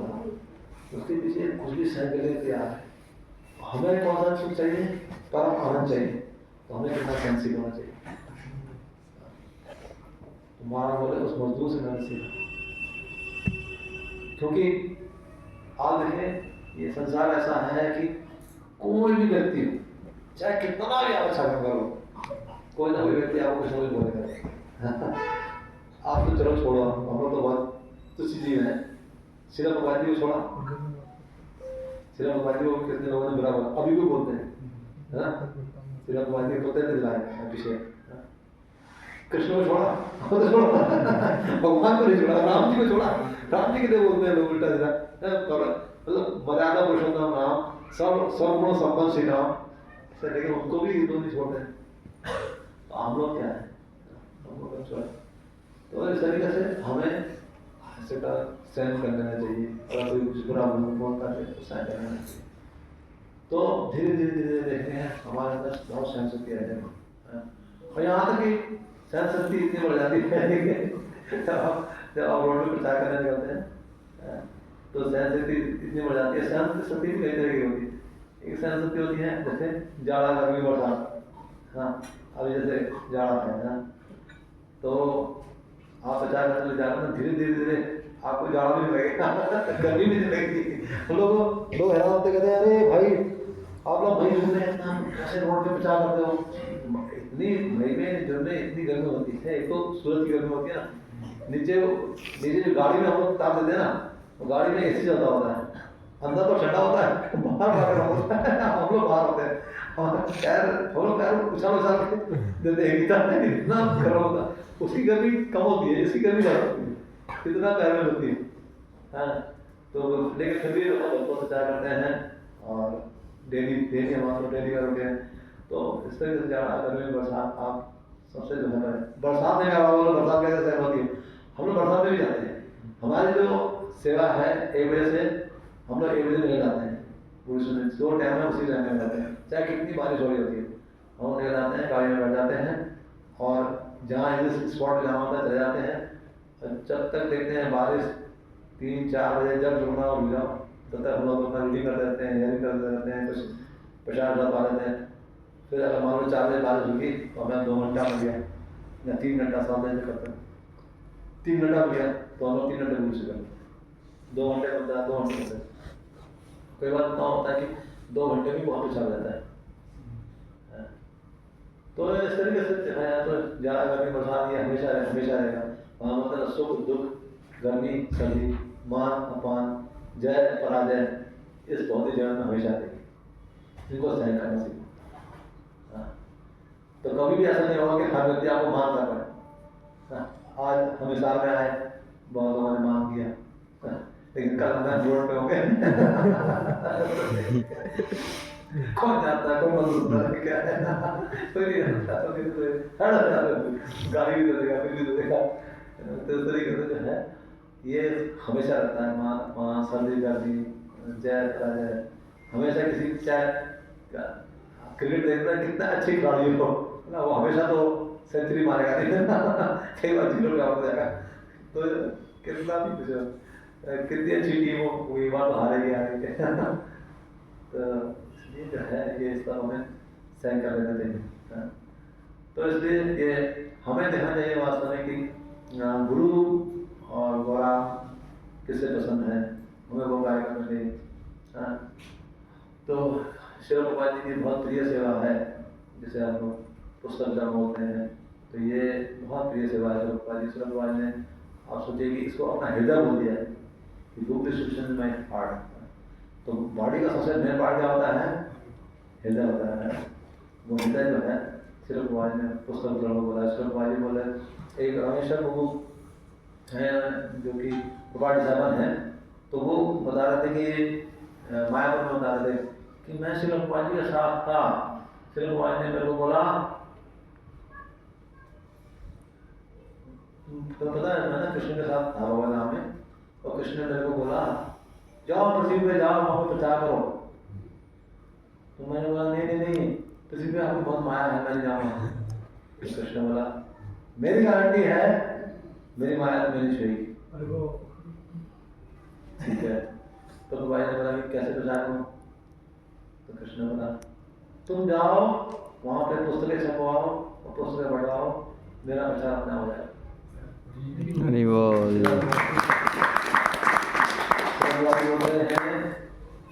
उसके पीछे कुछ भी सहन करने के तैयार है। हमें कौन सा सुख चाहिए, परम आनंद चाहिए, तो हमें कितना सेंसिटिव होना चाहिए। तुम्हारा बोले उस मजदूर से मैंने सीखा, क्योंकि आप देखें ये संसार ऐसा है कि कोई भी व्यक्ति हो, चाहे कितना भी आप अच्छा काम करो, कोई ना कोई व्यक्ति आपको कुछ ना कुछ बोलेगा। आप तो चलो छोड़ो, हम लोग तो बहुत तुच्छ जीव है, सिर्फ भगवान जी को छोड़ा, सिर्फ भगवान जी को कितने लोगों ने बुरा बोला, अभी भी बोलते हैं, है ना? सिर्फ भगवान जी को बोलते थे दिलाए पीछे, कृष्ण को छोड़ा, तो छोड़ा, भगवान को नहीं छोड़ा, राम जी को छोड़ा, राम जी के लिए बोलते हैं लोग उल्टा सीधा, मतलब मर्यादा पुरुषोत्तम राम, सब गुण संपन्न श्री राम, लेकिन उनको भी हिंदू नहीं छोड़ते हैं। तो हम लोग क्या है, हम लोग छोड़ा। तो इस तरीके से हमें ऐसे का सहन कर लेना चाहिए, अगर कोई कुछ बुरा बोलता है तो सहन कर लेना चाहिए। तो धीरे धीरे धीरे देखते हैं हमारे अंदर बहुत सहन शक्ति आ जाएगी, और यहाँ तक कि सहन शक्ति इतनी बढ़ जाती है जब आप रोड में प्रचार करने निकलते हैं तो सहन शक्ति इतनी बढ़ जाती है। सहन शक्ति भी कई तरह की होती है, एक सहन शक्ति होती है जैसे जाड़ा गर्मी बरसात, हाँ अभी जैसे जाड़ा है ना, तो आप प्रचार करने जाएगा ना, धीरे धीरे धीरे आपको जाड़ा भी नहीं लगेगा, गर्मी भी नहीं लगेगी। लोग हैरान होते कहते हैं अरे भाई आप लोग भाई सुन रहे हैं कैसे रोड पे प्रचार करते हो, इतनी मई में जून में इतनी गर्मी होती है, एक तो सूरज की गर्मी होती है ना, नीचे जो गाड़ी में हम लोग ताप देते हैं ना, वो गाड़ी में एसी चलता होता है, अंदर तो ठंडा होता है, बाहर होता है, हम लोग बाहर होते हैं, हम लोग पैर उछाल उछाल देते हैं, इतना गर्म होता है, उसकी गर्मी कम होती है, इसकी गर्मी ज़्यादा होती है, इतना पैर में होती है, हाँ। तो लेकिन फिर भी लोग प्रचार करते हैं और डेली हमारे डेली करोगे, तो इस तरह से जाना गर्मी बरसात आप सबसे जो है बरसात में क्या होगा, बरसात कैसे सहन होती है, हम लोग बरसात में भी जाते हैं, हमारी जो सेवा है 1 बजे से हम लोग 1 बजे निकल जाते हैं, जो टाइम है उसी टाइम में जाते हैं, चाहे कितनी बारिश हो रही होती है, हम निकल जाते हैं, गाड़ी में बैठ जाते हैं और जहाँ स्पॉट जहाँ होता है चले जाते हैं, जब तक देखते हैं बारिश 3-4 बजे जब रुकना हो जाओ तब तक हम लोग अपना रीडिंग करते रहते हैं, हेयरिंग करते रहते हैं, कुछ प्रसाद पा लेते हैं। फिर अगर मान लो 4 बजे बारिश रुकी तो हमें 2 घंटा मिल गया या 3 घंटा 7 बजे तक करते हैं, 3 घंटा मिल गया तो हम लोग 3 घंटे पूरी से करते हैं, 2 घंटे बनता है 2 घंटे करते हैं। कई बार इतना होता है कि 2 घंटे भी बहुत अच्छा रहता है। तो इस तरीके से है, तो ज़्यादा गर्मी बरसात ये हमेशा रहेगा, वहाँ मतलब सुख दुख गर्मी सर्दी मान अपमान जय पराजय इस भौतिक जीवन में हमेशा रहेगी, इनको सहन करना सीखो। तो कभी भी ऐसा नहीं होगा कि हर व्यक्ति आपको मान कर पाए। आज हम हिसाब में आए, बहुत लोगों ने मान किया, लेकिन कल हमें रोड पे हो गए कौन जाता है, कौन मजदूर क्या है, कोई नहीं जानता, गाड़ी भी दे देगा, फिर भी दे देगा। तो इस तरीके से जो है ये हमेशा रहता है, मान अपमान सर्दी गर्मी जय पराजय हमेशा किसी चाहे क्रिकेट देखना कितना अच्छी खिलाड़ी हो ना, वो हमेशा तो सेंचुरी मारेगा नहीं कई बार 0 पे आउट हो जाएगा, तो कितना भी कुछ कितनी अच्छी टीम हो कोई बार तो हारेगी हारेगी तो ये जो है ये इस तरह हमें सहन कर लेना चाहिए। तो इसलिए ये हमें देखना चाहिए वास्तव में कि गुरु और गौरा किसे पसंद है, हमें वो कार्य करना चाहिए। तो श्री प्रभुपाद जी की बहुत प्रिय सेवा है जिसे हम लोग पुस्तक जब बोलते हैं, तो ये बहुत प्रिय सेवा है श्री प्रभुपाद ने। आप सोचिए कि इसको अपना हृदय बोल दिया है कि बुक डिस्क्रिप्शन में पार्ट, तो बॉडी का सबसे मेन पार्ट क्या होता है, हृदय होता है। वो हृदय जो है श्री प्रभुपाद ने पुस्तक ग्रहण बोला। श्री प्रभुपाद जी बोले एक रामेश्वर प्रभु है जो कि प्रभाट साहब हैं, तो वो बता रहे थे कि मायापुर में बता रहे थे कि मैं श्री प्रभुपाद जी के साथ था। श्री प्रभुपाद ने मेरे को बोला, तो पता है मैं ना कृष्ण के साथ था बाबा धाम में, और कृष्ण ने मेरे को बोला जाओ पृथ्वी पे जाओ वहां पर प्रचार करो। तो मैंने बोला नहीं पृथ्वी पे आपको बहुत माया है, मैं नहीं जाऊंगा। कृष्ण बोला मेरी गारंटी है मेरी माया तो मेरी छुएगी। ठीक है, तो भाई ने बोला कि कैसे प्रचार करूं, तो कृष्ण बोला तुम जाओ वहां पे पुस्तकें छपवाओ और पुस्तकें बढ़वाओ, मेरा प्रचार अपना हो जाएगा। अरे बोल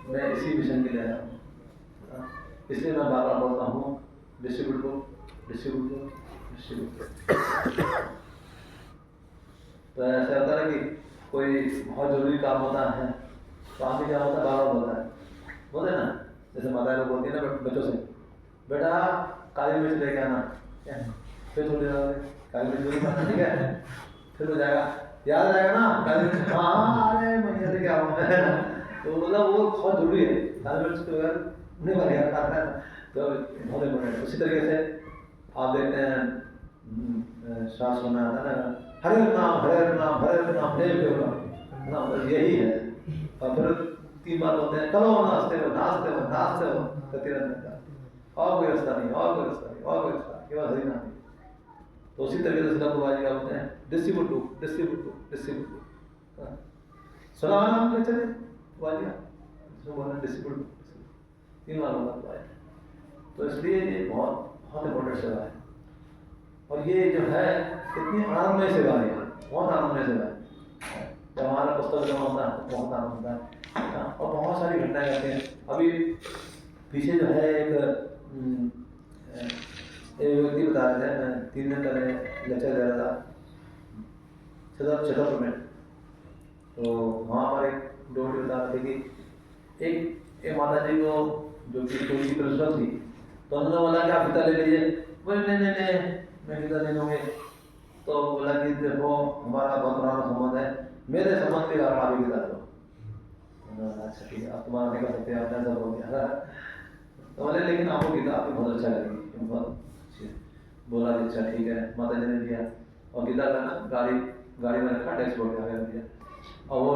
मैं इसी मिशन के लिए आया हूँ, इसलिए मैं बार बार बोलता हूँ डिस्ट्रीब्यूट करो। तो ऐसा होता है कि कोई बहुत जरूरी काम होता है तो आगे क्या होता है बार बार बोलते हैं ना, जैसे माता लोग बोलती है ना बच्चों से, बेटा काली मिर्च लेके आना, फिर थोड़ी देर काली मिर्च लेके आना, ठीक है, फिर हो जाएगा याद आ जाएगा ना काली मिर्च, हाँ अरे मैं लेके आऊँ तो मतलब वो बहुत जरूरी है, काली मिर्च के बगैर नहीं बनेगा खाता है, तो बहुत इम्पोर्टेंट। उसी तरीके से आप देखते हैं शास्त्र में आता है ना, हरे नाम हे ना, यही है। और फिर 3 बार बोलते हैं करो नाचते हो करते रहते हैं, और कोई रास्ता नहीं, केवल हरि नाम। तो उसी तरीके से प्रभुपाद जी बोलते हैं डिस्ट्रीब्यूट सुना नाम ले चले वाजिया, इसमें बोलना डिस्ट्रीब्यूट 3 बार बोला। तो इसलिए ये बहुत इम्पोर्टेंट सेवा है, और ये जो है इतनी आनंदमय सेवा है, बहुत आनंदमय सेवा है। जब हमारा पुस्तक जमा होता है तो बहुत आनंद होता है, और बहुत सारी घटनाएं करते हैं। अभी पीछे जो है एक व्यक्ति बता रहे थे, मैं 3 दिन पहले लेक्चर दे रहा था छतरपुर में, तो वहाँ पर एक डोटी बता रहे थे कि एक माता जी को जो कि थोड़ी सी प्रसन्न थी, तो उन्होंने बोला कि आप गीता ले लीजिए। बोले नहीं मैं गीता नहीं लूँगी। तो बोला कि देखो हमारा बहुत पुराना संबंध है, मेरे संबंध के कारण आप गीता दो। अच्छा ठीक है, आप तुम्हारा नहीं कर सकते, आपने ऐसा बोल दिया। तो बोले लेकिन आपको गीता आपको बहुत अच्छा लगेगी, बहुत अच्छी। बोला कि अच्छा ठीक है, माता जी ने दिया, और गीता का ना गाड़ी में रखा, टैक्स बोर्ड का दिया, और वो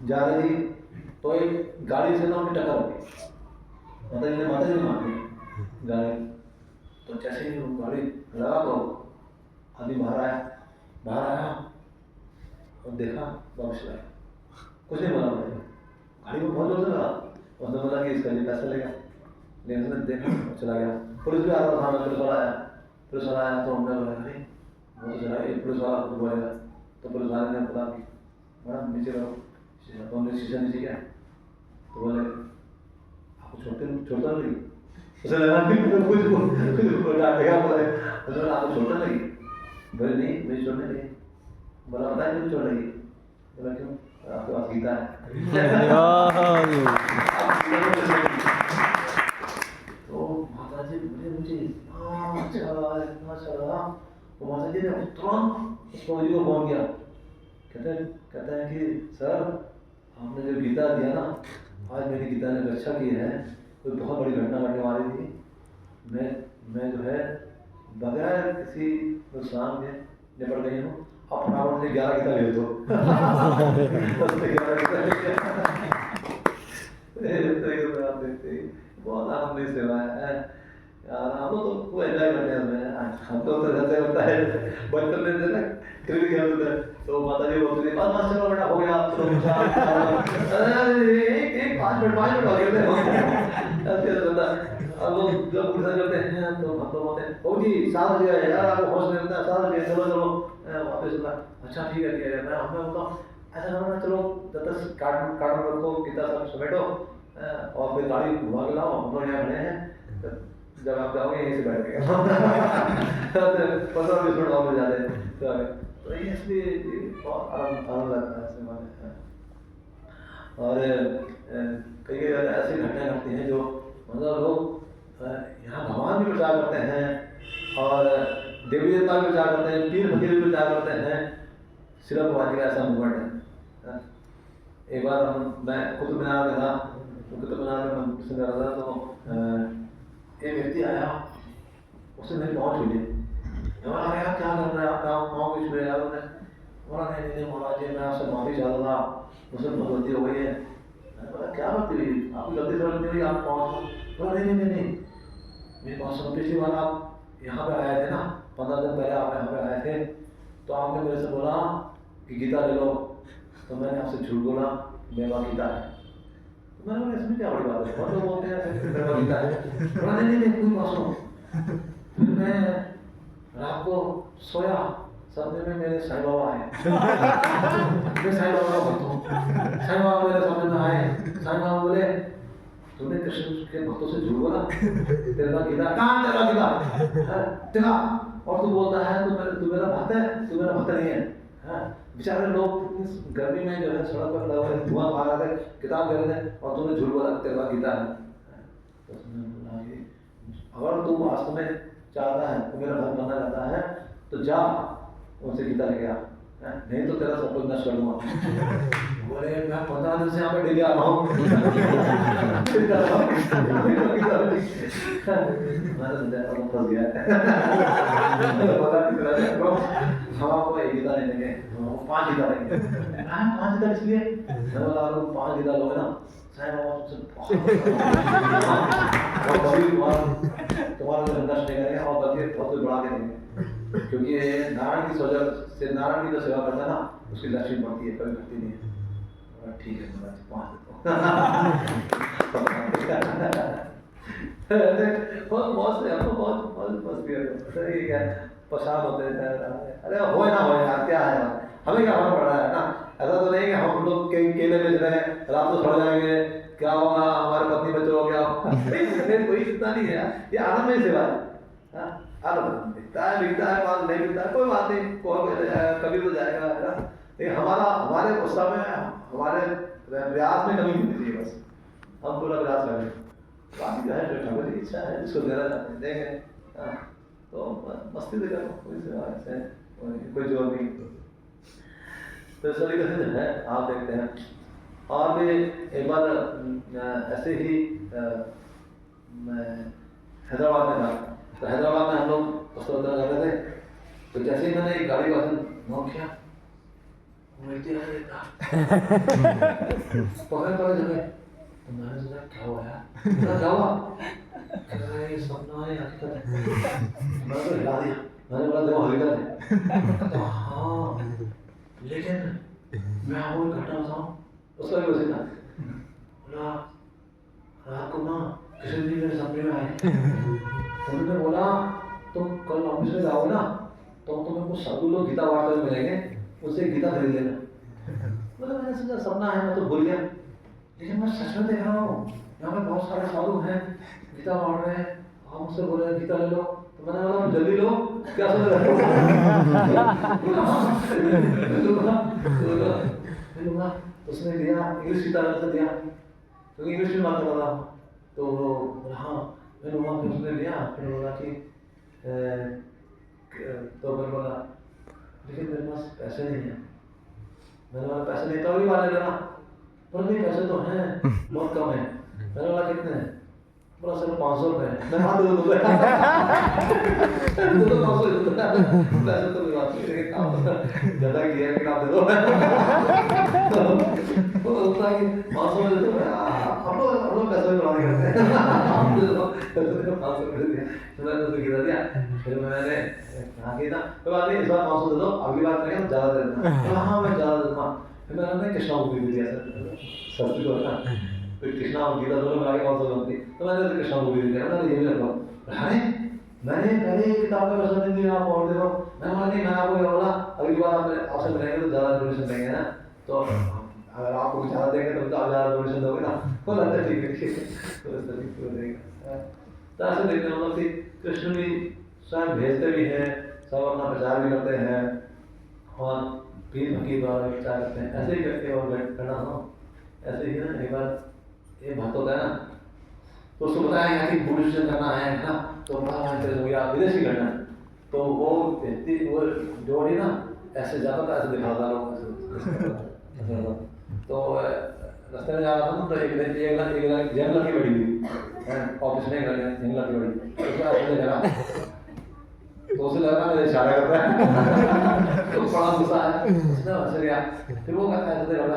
जा रही थी तो एक गाड़ी से ना उनकी टक्कर हो गई। माता जी ने मांगी गाड़ी, तो जैसे ही वो गाड़ी लगा तो आदमी बाहर आया और देखा वापस लाया, कुछ नहीं बोला। गाड़ी को बहुत जोर से लगा, उसने बोला कि इसका लिए पैसा लेगा, लेकिन उसने देखा और चला गया। पुलिस भी आ रहा था, पुलिस वाला आया तो हमने बोला नहीं वो तो चला, एक पुलिस वाला कुछ बोलेगा, तो पुलिस वाले ने बोला कि मैडम नीचे रहो, तो हमने शीशा नीचे किया, तो बोले आपको छोड़ता नहीं, उसे लगा कि कुछ डांटेगा, बोले उसने आपको छोड़ता नहीं, बोले नहीं मुझे छोड़ने नहीं। बोला पता है क्यों छोड़ रही? बोला क्यों? आपके पास गीता है। तो माता जी बोले मुझे इतना अच्छा लगा, तो माता जी ने तुरंत उस फौजी को फोन किया, कहते हैं कि सर आपने जो गीता दिया ना, आज मेरी गीता ने रक्षा की है, कोई बहुत बड़ी घटना घटने वाली थी, मैं जो है बगैर किसी नुकसान के निपट गई हूँ, आप फटाफट से 11 गीता भेज दो। आप देखते ही बहुत आनंद सेवा है यार। हम तो खूब एंजॉय करते हैं उसमें। हम तो जैसे होता है बचपन में जैसे क्रिकेट खेलते थे तो माता जी बोलती थी बस चलो बेटा हो गया चलो अरे एक 5 मिनट हो गए थे ऐसे होता है। अब लोग जब पूजा करते हैं तो हम तो बोलते हैं ओ जी 7 बजे यार आपको होश नहीं रहता 7 बजे चलो चलो वापस होता अच्छा ठीक है मैं हमें बोलता ऐसा करना चलो जब तक कार्टून रखो कितना सब समेटो और फिर गाड़ी घुमा के लाओ हम लोग यहाँ खड़े हैं जब आप जाओगे यहीं से बैठ के 15-20 मिनट और मिल जाते हैं तो ये इसलिए बहुत आनंद लगता है सिनेमा में। और कई कई ऐसी घटनाएं घटती हैं जो मतलब लोग यहाँ भगवान भी प्रचार करते हैं और देवी देवता भी प्रचार करते हैं पीर फकीर भी प्रचार करते हैं। सिर्फ वादी का ऐसा मूवमेंट है। एक बार मैं कुतुब मीनार में था तो कुतुब मीनार में मैं सुन रहा था तो एक व्यक्ति आया उसने मेरी पहुँच हुई अरे यार क्या कर रहे हैं आप पाँव किस में यार बोला नहीं महाराज जी मैं आपसे माफ़ी चाहता था मुझसे बहुत गलती हो गई है। मैंने बोला क्या गलती हुई आपकी गलती से गलती हुई आप पहुँच बोला नहीं मेरी पास पिछली बार आप यहाँ पे आए थे ना 15 दिन पहले आप यहाँ पे आए थे तो आपने मेरे से बोला कि गीता ले लो तो मैंने आपसे झूठ बोला मेरे पास गीता है। तो मैंने बोला इसमें क्या बड़ी बात है बहुत लोग बोलते हैं मेरे पास गीता है। बोला नहीं कोई बात सुनो। फिर मैं रात को सोया सपने में मेरे साईं बाबा आए मैं साईं बाबा का भक्त हूँ। साईं बाबा मेरे सपने में आए साईं बाबा बोले तूने कृष्ण के भक्तों से झूठ बोला तेरा गीता कहाँ तेरा गीता तेरा और तू बोलता है तू मेरा भक्त है तू मेरा भक्त नहीं है। बेचारे लोग गर्मी में जो है सड़क पर खड़े हुए धुआं खा रहे थे किताब दे रहे थे और तूने झूठ बोला तेरा गीता है। तो उसने बोला अगर तू वास्तव में चाहता है तो मेरा भक्त बनना चाहता है तो जा उनसे गीता लेके आ नहीं तो तेरा सब कुछ नष्ट कर दूंगा। बोले मैं 15 दिन से यहाँ पे डेली आ रहा हूँ फंस गया हम आपको एक गीता नहीं देंगे 5 गीता देंगे 5 गीता इसलिए 5 गीता लोगे ना साईं बाबा तुम्हारा नष्ट नहीं करेंगे और बल्कि बहुत बढ़ा के देंगे क्योंकि नारायण की सोचा से नारायण की जो सेवा करता है ना उसकी लक्ष्मी बढ़ती है कभी घटती नहीं है। ठीक है महाराज 5 बहुत से हमको बहुत मस्ती है क्या परेशान होते हैं अरे हो ना हो यार क्या है हमें क्या फर्क पड़ रहा है ना। ऐसा तो नहीं कि हम लोग केले बेच रहे हैं रात को सड़ जाएंगे क्या होगा हमारे पत्नी बच्चों को क्या होगा कोई चिंता नहीं है ये आनंदमय सेवा है। आनंद दिखता है बिकता है माल नहीं बिकता है कोई बात नहीं कौन कभी तो जाएगा है ना। लेकिन हमारे उत्साह में हमारे प्रयास में कमी होनी चाहिए बस हम पूरा प्रयास करें बाकी जो है जो ठाकुर की इच्छा है जिसको देना चाहते हैं देंगे तो मस्ती से करो कोई सेवा ऐसे कोई जोर नहीं। तो इस तरीके से जो है आप देखते हैं। और भी एक बार ऐसे ही हैदराबाद में था तो हैदराबाद में हम लोग उस तरह जा रहे थे तो जैसे ही मैंने एक गाड़ी का नोट किया पकड़ पड़े जगह तो मैंने सोचा क्या हुआ यार क्या हुआ ये सपना है हकीकत है मैंने तो हिला दिया मैंने बोला देखो हकीकत है हाँ लेकिन मैं आपको घटना बताऊं उसका भी वैसे था बोला रात को ना कृष्ण जी मेरे सपने में आए उन्होंने बोला तुम कल ऑफिस में जाओगे ना तो तुम्हें कुछ साधु लोग गीता वार्ता में मिलेंगे उससे गीता खरीद लेना। मतलब मैंने सोचा सपना है मैं तो भूल गया लेकिन मैं सच में देख रहा हूँ यहाँ पे बहुत सारे साधु हैं गीता बांट रहे हैं आप मुझसे बोल रहे हैं गीता ले लो तो मैंने बोला जल्दी लो क्या सोच रहे हो उसने दिया इंग्लिश गीता से दिया क्योंकि इंग्लिश में बात कर रहा था तो हाँ मैंने वहाँ पे उसने लिया फिर बोला कि तो मैंने बोला लेकिन मेरे पास पैसे नहीं है मैंने बोला पैसे नहीं तो अगली बार ले लेना बोला नहीं पैसे तो हैं बहुत कम है मैंने बोला कितने हैं बोला सर 500 रुपये मैं हाथ दे दूँगा 500 पैसे तो मेरे पास ज़्यादा किया लेकिन आप दे दो बोला कि 500 में देते हो, हम लोग पैसे में बात करते हैं, हम लोग 500 कर दिया, तो मैंने उसे गिरा दिया, फिर मैंने कहा कि ना कोई बात नहीं, इस बार 500 दे दो, अगली बार करेंगे तो ज़्यादा दे देना, हाँ मैं ज़्यादा दे दूँगा, फिर मैंने कृष्णा को भी दिया सर, सब्जी को ना, फिर कृष्णा और गीता दोनों मिला के 500 बनती, तो मैंने उसे कृष्णा को भी दिया, मैंने ये भी रखा, अरे मैंने पहले एक किताब का पैसा नहीं दिया, आप और दे दो, मैंने बोला नहीं, मैंने आपको ये बोला, अगली बार आपसे मिलेंगे तो ज़्यादा डोनेशन देंगे ना, तो अगर आपको कुछ ज़्यादा देंगे तो आप ज़्यादा डोनेशन दोगे ना, बोला अच्छा ठीक है, तो इस तरीके से देगा। तो ऐसे देखते हैं मतलब कि कृष्ण भी स्वयं भेजते भी हैं, सब अपना प्रचार भी करते हैं और पीर भक्ति द्वारा प्रचार करते हैं, ऐसे ही करके और करना हो, ऐसे ही ना एक बार ये भक्त होता है ना, तो उसको बताया गया कि बुद्धिज्म करना है ना, तो बड़ा इंटरेस्ट हो गया, विदेशी करना है, तो वो जोड़ी ना ऐसे जाता था, ऐसे दिखाता लोग ऐसे तो रास्ते में जा रहा था ना, तो एक दिन एक जंगल की बड़ी हुई ऑफिस में जंगल की बड़ी, उसका ऐसे लगा, तो उसे लगा मेरे इशारा कर रहा है, तो बड़ा गुस्सा है, उसने हंस गया, फिर वो कहता है ऐसे लगा,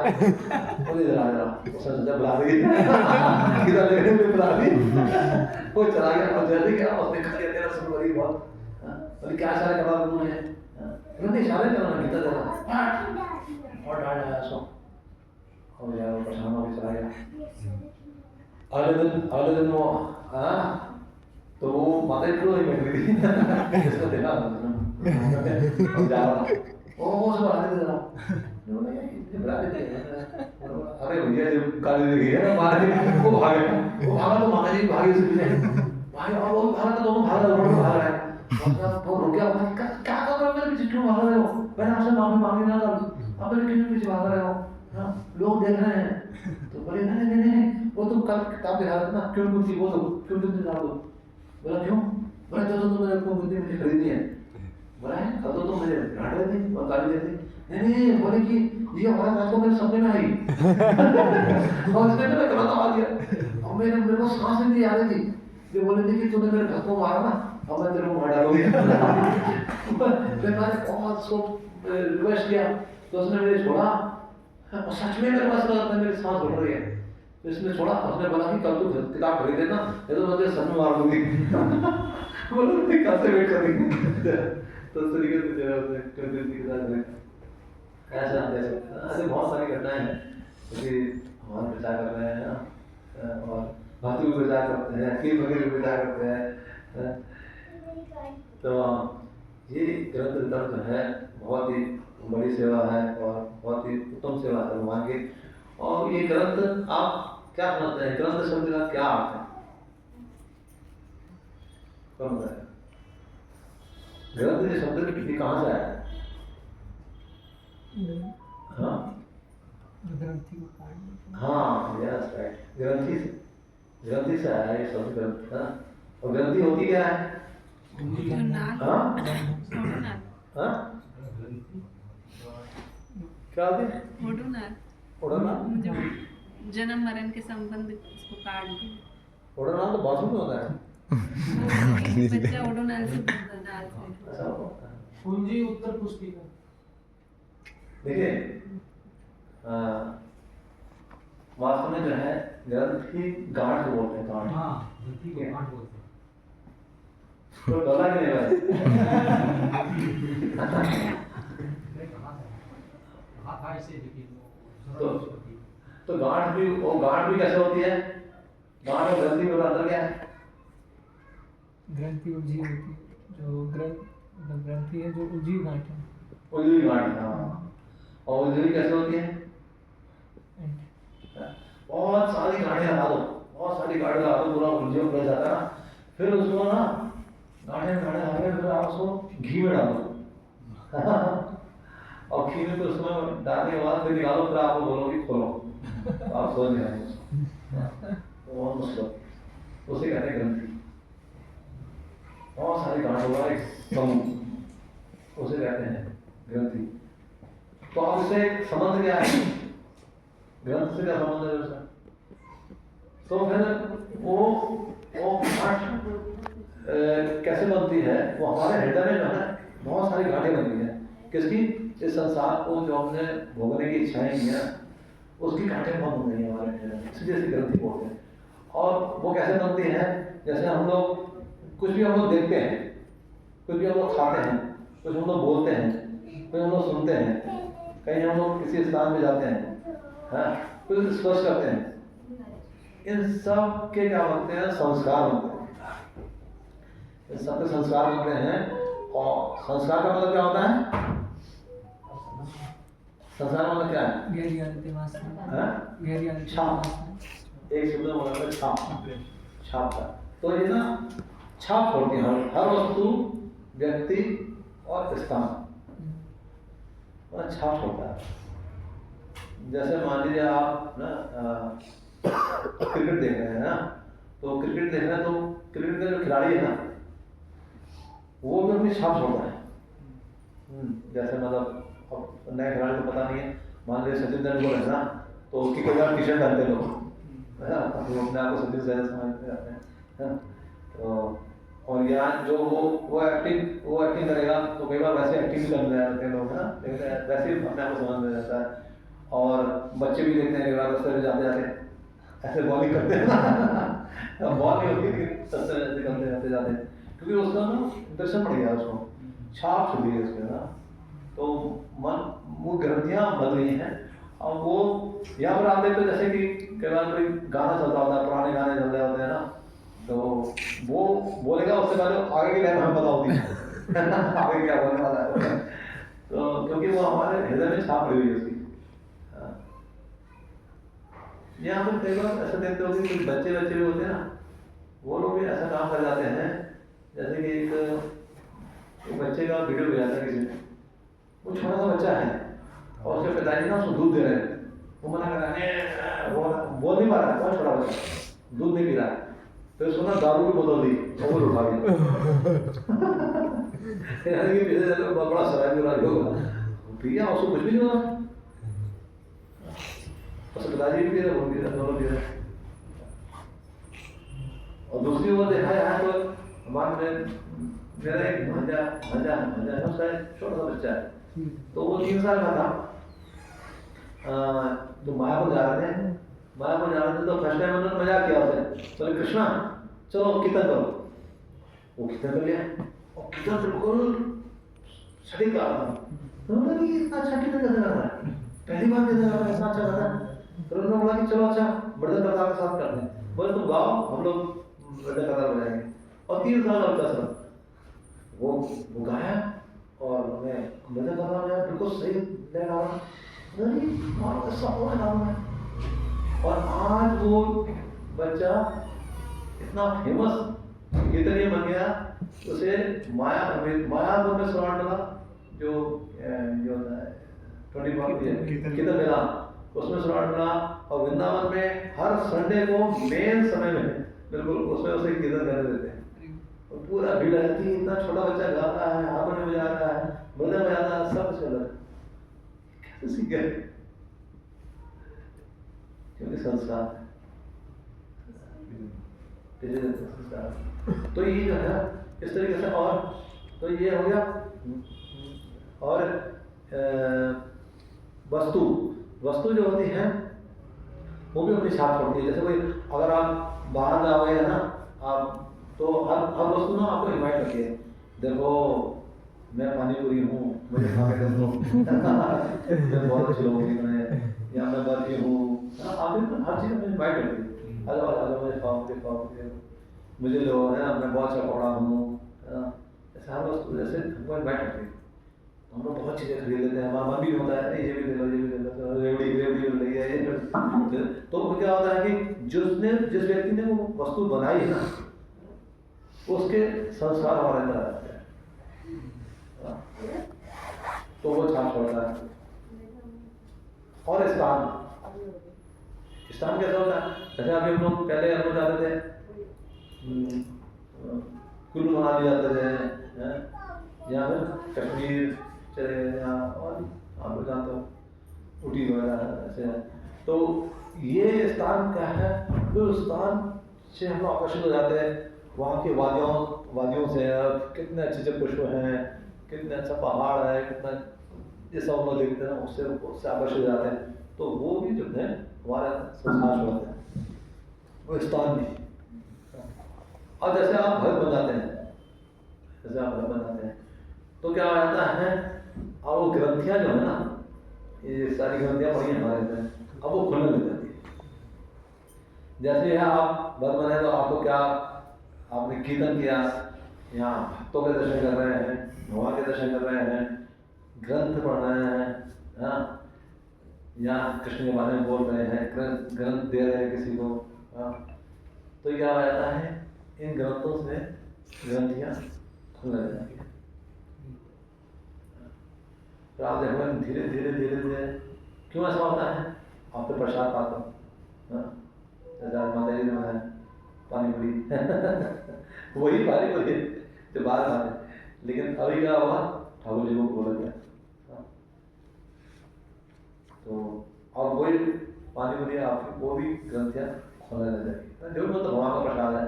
वो इधर आ जा, उसने सोचा बुला दी, किधर लेने में बुला दी, वो चला गया और जल्दी गया, उसने कहा कि तेरा सुन बड़ी बहुत, बोले क्या इशारा कर रहा हूँ मुझे, मैंने इशारे कर रहा गीता दे रहा, और डाल आया सो, और यार वो परेशान हो चला गया, अगले दिन वो तो वो माता क्यों नहीं बैठ रही थी, इसको देखा हम जा रहा वो सब आने दे रहा, अरे भैया जब काली देखी है ना मारे वो भागा तो माता जी भागी उसके पीछे भाई, और वो भागा तो दोनों भाग रहा है, वो रुक गया, क्या कर रहे हो मेरे पीछे, क्यों भाग रहे हो, मैंने आपसे माफी मांगी ना कल, आप मेरे क्यों पीछे भाग रहे हो, लोग देख रहे हैं, तो बोले नहीं वो तुम कल किताब दिखा रहे थे ना, क्यों कुछ वो तो क्यों तुम दिखा दो, बोला क्यों, बोला तो मेरे को बुद्धि मुझे खरीदनी है, बोला है कल तो तुम मुझे डांट रहे थे और गाली दे थे, नहीं बोले कि ये हमारा बात को मेरे सपने में आई और इसने मेरा गला दबा दिया, और मेरे को सांस नहीं आ रही थी, ये बोले थे कि तूने मेरे घर को मारा ना, अब मैं तेरे को मार डालूंगा, फिर मैंने बहुत उसको रिक्वेस्ट किया, तो उसने मुझे छोड़ा, और सच में मेरे पास लगा था मेरी सांस उड़ रही है, तो इसने छोड़ा, उसने बोला कि कल तू किताब खरीदे ना, ये तो मैं तेरे सर में मार दूंगी, बोलो मैं कैसे वेट करेंगे, तो इस तरीके से जो है उसने कंफ्यूज के साथ में ऐसा ऐसे बहुत सारी घटनाएं हैं, क्योंकि हमारे प्रचार कर रहे हैं ना, और भक्ति को प्रचार करते हैं, पीर भक्ति को प्रचार करते हैं, तो ये ग्रंथ वितरण जो है बहुत ही बड़ी सेवा है और बहुत ही उत्तम सेवा है भगवान की, और ये ग्रंथ आप क्या समझते हैं, ग्रंथ शब्द का क्या अर्थ है, कौन बताए, ग्रंथ के शब्द कहाँ से आया, हाँ हाँ यस राइट, ग्रंथि से आया ये शब्द ग्रंथ, हाँ, और ग्रंथि होती क्या है, हाँ हाँ क्या होती है, उड़ना जन्म मरण के संबंध इसको काट दे, उड़ना तो बाथरूम में होता है, बच्चा ओडोनाल से डाल से पूंजी उत्तर पुस्तिका, देखिए वास्तव में जो है ग्रंथ की गांठ बोलते हैं, गांठ, हाँ ग्रंथि को गांठ बोलते हैं, तो डला कि नहीं कहा ऐसे लेकिन तो गांठ भी कैसे होती है, गांठ और ग्रंथि में अंतर क्या है, ग्रंथि उलझी होती है, जो ग्रंथि है जो उलझी गांठ है, उलझी गांठ, हाँ, और उलझी कैसे होती है, बहुत सारी गांठें लगा दो, बहुत सारी गांठें लगा दो, पूरा उलझे उलझ जाता है ना, फिर उसको ना गांठें लगा के फिर आप उसको घी में डालो और घी में तो उसमें डालने के बाद फिर निकालो, फिर आप बोलो कि खोलो, आप सोच नहीं रहे, बहुत मुश्किल, उसे कहते हैं ग्रंथि, बहुत सारी गांठों का एक समूह, उसे कहते हैं ग्रंथि। तो अब इससे संबंध क्या है, ग्रंथ से क्या संबंध है उसका, तो फिर वो गांठ कैसे बनती है, वो हमारे हृदय में जो है बहुत सारी गांठें बनती हैं, किसकी, इस संसार को जो हमने भोगने की इच्छाएं की है, उसकी कांटें बंद हो गई हैं हमारे शरीर में, इसलिए ऐसी ग्रंथि बोलते हैं। और वो कैसे बनती हैं, जैसे हम लोग कुछ भी हम लोग देखते हैं, कुछ भी हम लोग खाते हैं, कुछ हम लोग बोलते हैं, कुछ हम लोग सुनते हैं, कहीं हम लोग किसी स्थान पे जाते हैं, हाँ, कुछ स्पर्श करते हैं, इन सब के क्या बनते हैं, संस्कार बनते हैं। इन सब के संस्कार बनते हैं। और संस्कार का मतलब क्या होता है, संस्कार का मतलब क्या है, गहरी आदतें वासना, हाँ? गहरी आदतें छाप। वासना। एक शब्द में बोला था छाप, छाप का। तो ये ना छाप छोड़ती है हर वस्तु, व्यक्ति और स्थान, छाप छोड़ता है। जैसे मान लीजिए आप ना क्रिकेट देख रहे हैं ना, तो क्रिकेट देख रहे हैं तो क्रिकेट का जो खिलाड़ी है ना, वो भी अपनी छाप छोड़ता है। जैसे मतलब अब नए खिलाड़ी को पता नहीं है, मान लीजिए सचिन तेंदुलकर है ना, तो उसकी कई बार टी शर्ट डालते लोग, है ना, वो अपने आप को सचिन से समझते रहते हैं, तो और यहाँ जो वो एक्टिंग करेगा तो कई बार वैसे एक्टिंग भी करने जाते हैं लोग, है ना, लेकिन वैसे ही अपने आप को समझ में जाता है। और बच्चे भी देखते हैं कई बार रास्ते में जाते जाते ऐसे बॉलिंग करते हैं ना, बॉल नहीं होती लेकिन रास्ते में ऐसे करते जाते जाते, क्योंकि उसका ना दर्शन पड़ गया, उसको छाप छुड़ी है उसके ना, तो मन वो ग्रंथियाँ बन गई हैं। और वो यहाँ पर आप देखते हो जैसे कि कई बार कोई गाना चलता होता है, पुराने गाने चल रहे होते हैं ना, तो वो बोलेगा उससे पहले आगे की लाइन हमें पता होती है आगे क्या बोलने वाला है, तो क्योंकि वो हमारे हृदय में छाप पड़ी हुई है उसकी। यहाँ पर कई बार ऐसा देखते हो कि बच्चे भी होते हैं ना, वो लोग भी ऐसा काम कर जाते हैं, जैसे कि एक बच्चे का वीडियो भेजा था किसी ने, वो छोटा सा बच्चा है और उसके पिताजी ना उसको दूध दे रहे हैं, वो मना कर रहा है, वो बोल नहीं पा रहा है, बहुत छोटा बच्चा दूध नहीं पी रहा है, तो उसको ना दारू की बोतल दी और वो उठा दिया यानी कि बड़ा सराय होगा, पिया उसको कुछ भी नहीं होगा, उसके पिताजी भी पी रहे, वो भी दोनों पी रहे। और दूसरी ओर देखा जाए तो हमारे में मेरा एक भांजा है, उसका छोटा सा बच्चा है, तो वो 3 साल का था, तो मायापुर जा रहे थे, तो फर्स्ट टाइम उन्होंने मजाक किया उससे, बोले कृष्णा चलो कीर्तन करो, वो कीर्तन कर लिया और कीर्तन बिल्कुल सटीक कर रहा था, तो उन्होंने कि इतना अच्छा कीर्तन कैसे कर रहा है, पहली बार कीर्तन कर रहा है, इतना अच्छा कर रहा है। फिर उन्होंने बोला कि चलो अच्छा बड़े कतार के साथ करते हैं, बोले तुम गाओ हम लोग बड़े कतार बजाएंगे, और 3 साल का बच्चा सर वो गाया और मैं मजा कर रहा हूँ, बिल्कुल सही ले रहा हूँ, और आज वो बच्चा इतना फेमस कीर्तनीय बन गया, उसे मायापुर में स्वर्ण मिला, जो 24 कीर्तन मेला, उसमें स्वर्ण मिला, और वृंदावन में हर संडे को मेन समय में बिल्कुल उसमें उसे कीर्तन करने देते हैं, और पूरा भीड़ रहती है, इतना छोटा बच्चा गा रहा है, हारमोनियम बजा रहा है, मृदंग बजा रहा है, सब कुछ कर रहा है, कैसे सीख गए, क्योंकि संस्कार संस्कार। तो ये जो है इस तरीके से, और तो ये हो गया। और वस्तु जो होती है वो भी अपनी छाप छोड़ती है। जैसे कोई अगर आप बाहर जाओगे है ना, आप तो हर वस्तु ना आपको इन्वाइट करती है, देखो मैं पानीपुरी हूँ, मुझे खा के देखो मैं बहुत अच्छी लोगों मैं, या मैं बर्फी हूँ, आप हर चीज़ में इन्वाइट करती है, अगर मुझे खाओ मुझे लो, है ना, मैं बहुत अच्छा कपड़ा हूँ, ऐसे हर वस्तु जैसे हमको इन्वाइट करती है, हम लोग बहुत चीज़ें खरीद लेते हैं, हमारा मन भी होता है ये भी दे लो, रेवड़ी मिल रही है ये, तो क्या होता है कि जिस व्यक्ति ने वो वस्तु बनाई है ना, उसके संस्कार हमारे अंदर आते हैं, तो वो छाप छोड़ता है। और स्थान कैसा होता है, जैसे अभी हम लोग पहले हम लोग जाते थे कुल्लू मनाली जाते थे, या फिर कश्मीर चले गए, और आप लोग जानते हो ऊटी वगैरह ऐसे, तो ये स्थान क्या है, तो स्थान से हम लोग आकर्षित हो जाते हैं, वहाँ के वादियों से, कितने अच्छे पुष्प हैं, कितने अच्छा पहाड़ है, कितना ये सब हम लोग देखते हैं, उससे आकर्षित हो जाते हैं। तो वो भी जो है हमारा संस्कार होता है, वो स्थान भी। अब जैसे आप घर बनाते हैं, जैसे आप घर बनाते हैं तो क्या हो जाता है, अब वो ग्रंथियाँ जो है ना, ये सारी ग्रंथियाँ पड़ी हैं हमारे अंदर, अब वो खुलने लग जाती है। जैसे है आप घर बने तो आपको क्या, आपने कीर्तन किया, यहाँ भक्तों के दर्शन कर रहे हैं, भगवान के दर्शन कर रहे हैं, ग्रंथ पढ़ रहे हैं, हाँ, यहाँ कृष्ण के बारे में बोल रहे हैं, ग्रंथ दे रहे हैं किसी को, हाँ, तो क्या हो जाता है, इन ग्रंथों से ग्रंथियाँ खुलने लग जाती हैं। तो आप देखो धीरे धीरे धीरे धीरे क्यों ऐसा होता है, आप तो प्रसाद पाते हो, जैसे आज माता जी ने बताया पानी पूरी वही पानी पूरी जो बाहर खाते, लेकिन अभी क्या हुआ, ठाकुर जी को बोला गया, तो और वही पानी पूरी आपकी वो भी ग्रंथियाँ खोलने लग जाएगी, जो तो भगवान का प्रसाद है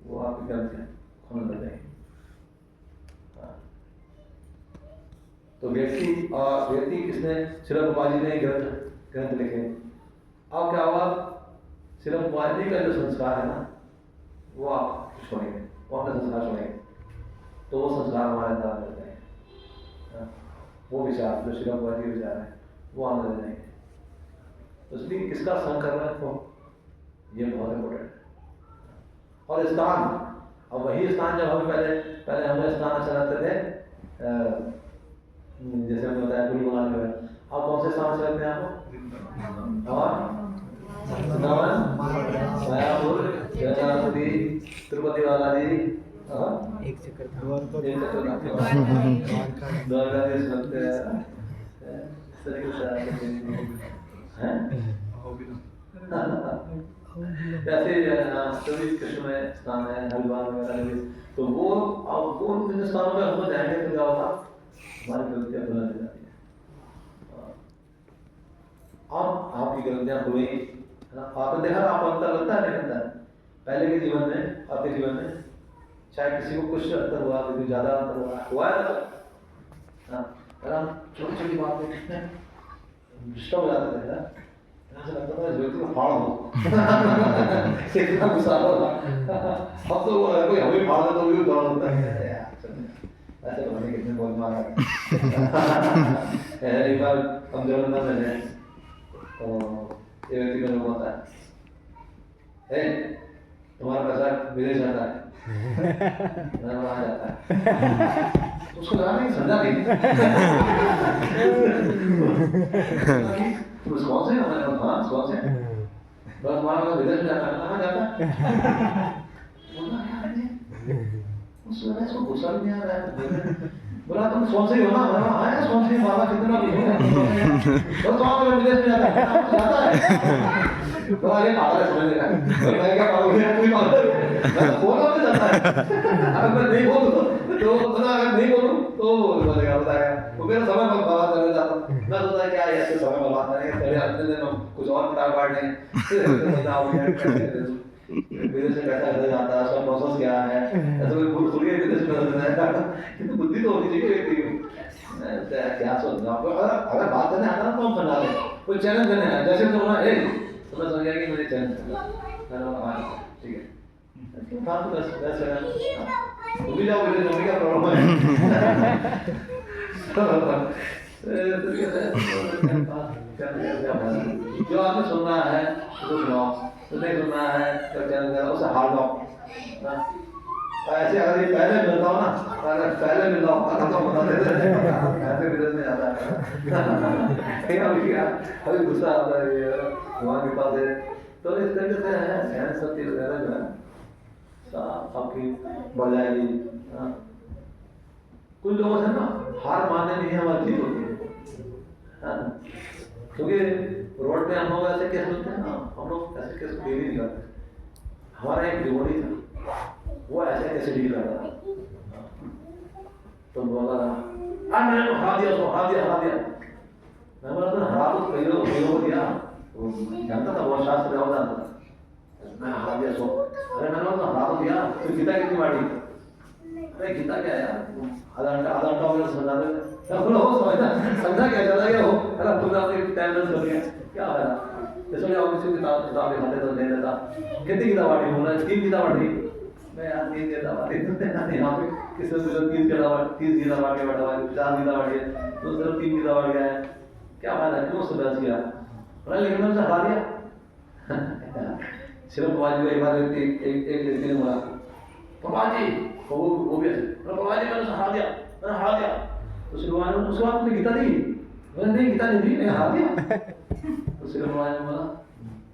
वो आपकी ग्रंथियाँ खोलने लग जाएगी। तो व्यक्ति किसने, श्रील प्रभुपाद जी ने ग्रंथ लिखे। अब क्या हुआ, श्रील प्रभुपाद जी का जो संस्कार है ना, वो आप छोड़ेंगे, वो अपने संस्कार छोड़ेंगे, तो वो संस्कार हमारे अंदर आ जाते हैं, वो विचार जो श्रील प्रभुपाद जी विचार है वो आने लग जाएंगे। तो इसलिए किसका संग कर रहे हैं तो ये बहुत इम्पोर्टेंट है। और स्थान, अब वही स्थान जब हमें पहले हमें स्थान अच्छा लगते थे, जैसे हमने बताया गुरु महाराज जो है, आप कौन से स्थान से लगते हैं आपको, और वृंदावन, मायापुर, जगन्नाथपुरी, तिरुपति बालाजी, एक चक्कर द्वारकाधीश लगते हैं, जैसे सभी कृष्ण में स्थान है, हरिद्वार वगैरह, तो वो अब वो इन स्थानों पे हम जाएंगे तो क्या होगा, हमारी गलतियाँ खुलने लग जाती है। अब आपकी गलतियाँ खुली है ना, आपने देखा आपको अंतर लगता है नहीं लगता है, पहले के जीवन में, आपके जीवन में चाहे किसी को कुछ अंतर हुआ, किसी ज़्यादा अंतर हुआ है ना, हम छोटी छोटी बात में कितने डिस्टर्ब हो जाते थे ना, ऐसा लगता था इस व्यक्ति को फाड़ दो कितना गुस्सा होगा। अब तो वो कोई हमें फाड़ दे तो भी दौड़ होता है, ऐसे होने कितने बहुत मारा एक बार हम जलंधर में हैं, तो ये व्यक्ति का लोग होता है, तुम्हारा पैसा विदेश जाता है, वहाँ जाता है, उसको कहा नहीं समझा नहीं कौन से, हाँ कौन से, बस हमारा विदेश में जाता है, कहाँ जाता है, उसको गुस्सा भी नहीं आ रहा है, बोला तुम कौन से ही हो ना, हाँ कौन से बाबा कितना भी हो, तो आप विदेश में जाता है, तो आगे पागल है समझ लेगा, मैं क्या पागल है, कोई पागल है, बोला भी जाता है, अगर मैं नहीं बोलूँ तो अगर नहीं बोलूँ तो बोलेगा बताएगा, तो मेरा समय बर्बाद करने जाता हूँ, मैं सोचता है क्या ऐसे समय बर्बाद करेंगे, पहले अगले दिन हम कुछ और किताब पढ़ लें, फिर विदेश में कैसा कर जाता है, उसका प्रोसेस क्या है, ऐसा कोई भूल थोड़ी है विदेश में जाता है, किंतु बुद्धि तो होनी चाहिए व्यक्ति को, क्या सोचना आपको, अगर बात करने आता है तो हम समझा लें, कोई चैलेंज करने आया, जैसे तो बोला तो मैं समझ गया कि मुझे चैलेंज करना, ठीक है, बात तो बस तुम भी जाओ विदेश में, क्या प्रॉब्लम है, जो आपने सुनना है तो सुनाओ, तो नहीं सुनना है तो चैनल करो, उसे हार दो, ऐसे अगर ये पहले मिलता हो ना, अगर पहले मिलता हो तो बता देते ऐसे विदेश में जाता है अभी गुस्सा आता है भगवान के पास है, तो इस तरीके से है सहन शक्ति वगैरह जो है आपकी बढ़ जाएगी। कुछ लोगों से ना हार मानने में ही हमारी जीत होती है, क्योंकि रोड पे हम लोग ऐसे केस मिलते हैं ना, हम लोग ऐसे केस डील नहीं करते, हमारा एक डिवोटी था वो ऐसे कैसे डील कर रहा था, तो बोला मैंने हरा दिया उसको, हरा दिया, मैं बोला तो हरा तो कई लोगों को दिया, वो जानता था बहुत शास्त्र जानता था, मैं हरा दिया उसको, अरे मैंने बोला हरा तो दिया, तो गीता कितनी बारी, मैं गीता क्या यार आधा घंटा हो गया समझा दे बोलो हो समझा क्या चला गया हो अरे पूरा आपने टाइम वेस्ट कर दिया क्या है इसलिए आप किसी किताब दिखाते तो दे देता कितनी किताब बांटी बोला 3 किताब बांटी मैं यार 3 किताब बांटी यहाँ पे किसी से 30 किताब बांट के बैठा हुआ है 50 किताब बांट के तो सिर्फ 3 किताब बांट गया है क्या फायदा क्यों उससे बहस किया बोला लेकिन मैंने हरा दिया सिर्फ बाबा जी को एक बार एक लड़की ने बोला बाबा जी वो भी ऐसे बाबा जी मैंने हरा दिया तो सिर्फ बाबा ने उसके बाद तुमने गीता दी मैंने नहीं गीता नहीं दी मैं हरा दिया तो सिर्फ बाबा ने बोला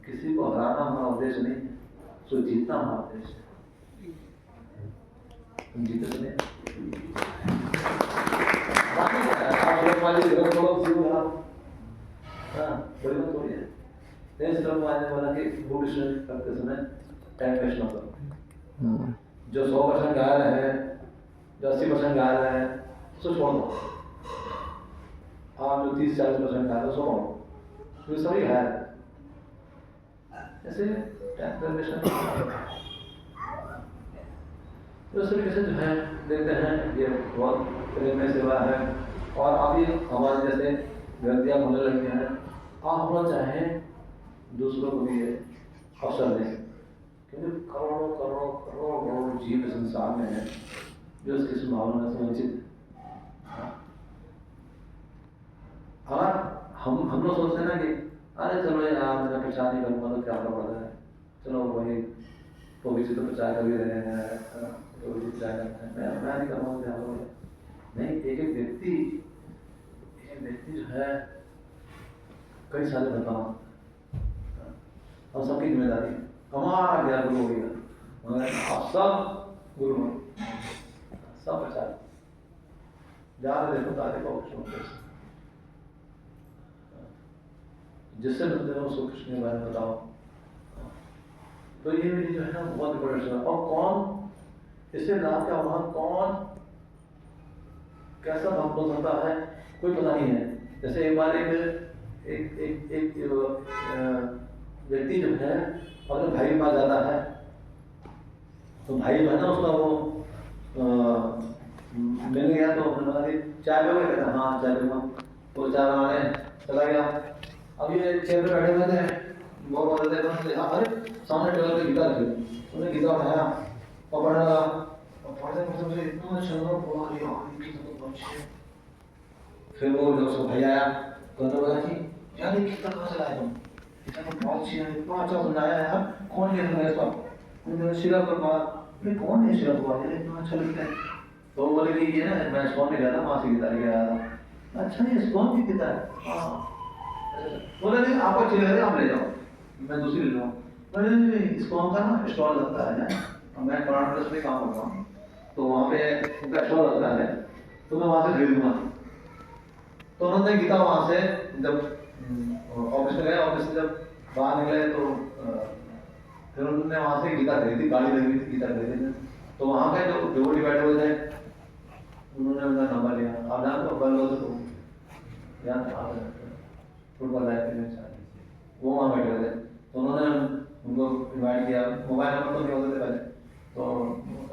किसी को हराना हमारा उद्देश्य नहीं सो जीतना हमारा उद्देश्य है तुम जीते तो नहीं बड़ी बात थोड़ी है सिर्फ बाबा ने बोला कि बुक स्टडी करते समय टाइम वेस्ट मत करो जो 100% घायल है जो 80% घायल है उसको छोड़ दो आप जो 30-40% घायल है उसको छोड़ो तो सभी घायल है ऐसे टाइम तो इस तरीके से जो है देखते हैं ये बहुत प्रेम में सेवा है और अभी हमारे जैसे व्यक्तियाँ होने लगी हैं आप होना चाहें दूसरों को भी ये अवसर दें क्योंकि करोड़ों जीव संसार में है जो इसकी संभावना से वंचित अगर हम लोग सोचते हैं ना कि अरे चलो यार मैं प्रचार नहीं करूँगा तो क्या पड़ता है चलो वही पवित्र तो प्रचार कर ही रहे हैं तो प्रचार करते हैं मैं नहीं करूँगा क्या होगा नहीं एक व्यक्ति जो है कई सारे बताओ हम सबकी जिम्मेदारी हमारा ज्ञान गुरु हो गया आप सब गुरु हो सब प्रचार ज़्यादा देखो तारे को जिससे मिलते हो उसको कृष्ण के बारे में बताओ तो ये मेरी जो है ना बहुत इंपॉर्टेंट है और कौन इससे लाभ क्या होगा कौन कैसा भक्त हो सकता है कोई पता नहीं है जैसे एक बार एक व्यक्ति जो है अपने भाई के पास जाता है तो भाई जो है ना उसका वो मिल गया तो उसने बोला कि चाय पियोगे कहता हाँ चाय पीऊँगा तो चाय बनाने चला गया अब ये चेयर पे बैठे हुए थे वो बोल रहे थे अरे सामने टेबल पे गीता रखी उन्होंने गीता उठाया और पढ़ने लगा और पढ़ते पढ़ते मुझे इतना अच्छा लगा बोला अरे यार ये गीता तो बहुत अच्छी है फिर वो जब उसको भाई आया तो उन्होंने बोला कि यार ये गीता कहाँ से लाए तुम गीता तो बहुत अच्छी है इतना अच्छा सुनाया है यार कौन लिखा है इसका उन्होंने शिला कुमार ये कौन है शिला कुमार ये इतना अच्छा लिखता है तो वो बोले कि ये ना मैं स्कॉन में गया था वहाँ से गीता लेके आया था अच्छा ये स्कॉन की गीता है हाँ बोले नहीं आपको अच्छी लग रही है आप ले जाओ मैं दूसरी ले लूँ मैंने स्कॉन का ना स्टॉल लगता है ना मैं कर्नाटक प्लस में काम करता हूँ तो वहाँ पे उनका स्टॉल लगता है तो मैं वहाँ से खरीदूंगा तो उन्होंने गीता वहाँ से जब ऑफिस में गए ऑफिस से जब बाहर निकले तो फिर उन्होंने वहाँ से गीता खरीदी गाड़ी लगी थी गीता खरीदी तो वहाँ पे जो डिवोटी बैठे हुए थे उन्होंने उनका नंबर लिया आप जानते हो बल बोलते तो यार फुटबॉल लाइफ के वो वहाँ बैठे हुए थे तो उन्होंने उनको इन्वाइट किया मोबाइल नंबर तो नहीं होते थे पहले तो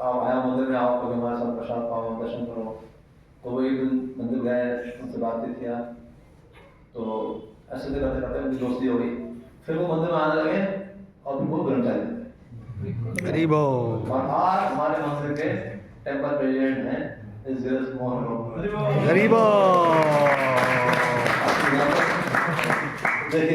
आप आया मंदिर में आओ कभी हमारे साथ प्रसाद पाओ दर्शन करो तो वो एक दिन मंदिर गए उनसे बातचीत किया तो ऐसे करते करते उनकी दोस्ती हो गई फिर वो मंदिर में आने लगे और फिर वो ब्रह्मचारी थे गरीबो और आज हमारे मंदिर के टेम्पल प्रेसिडेंट हैं इस धीरज मोहन गरीबो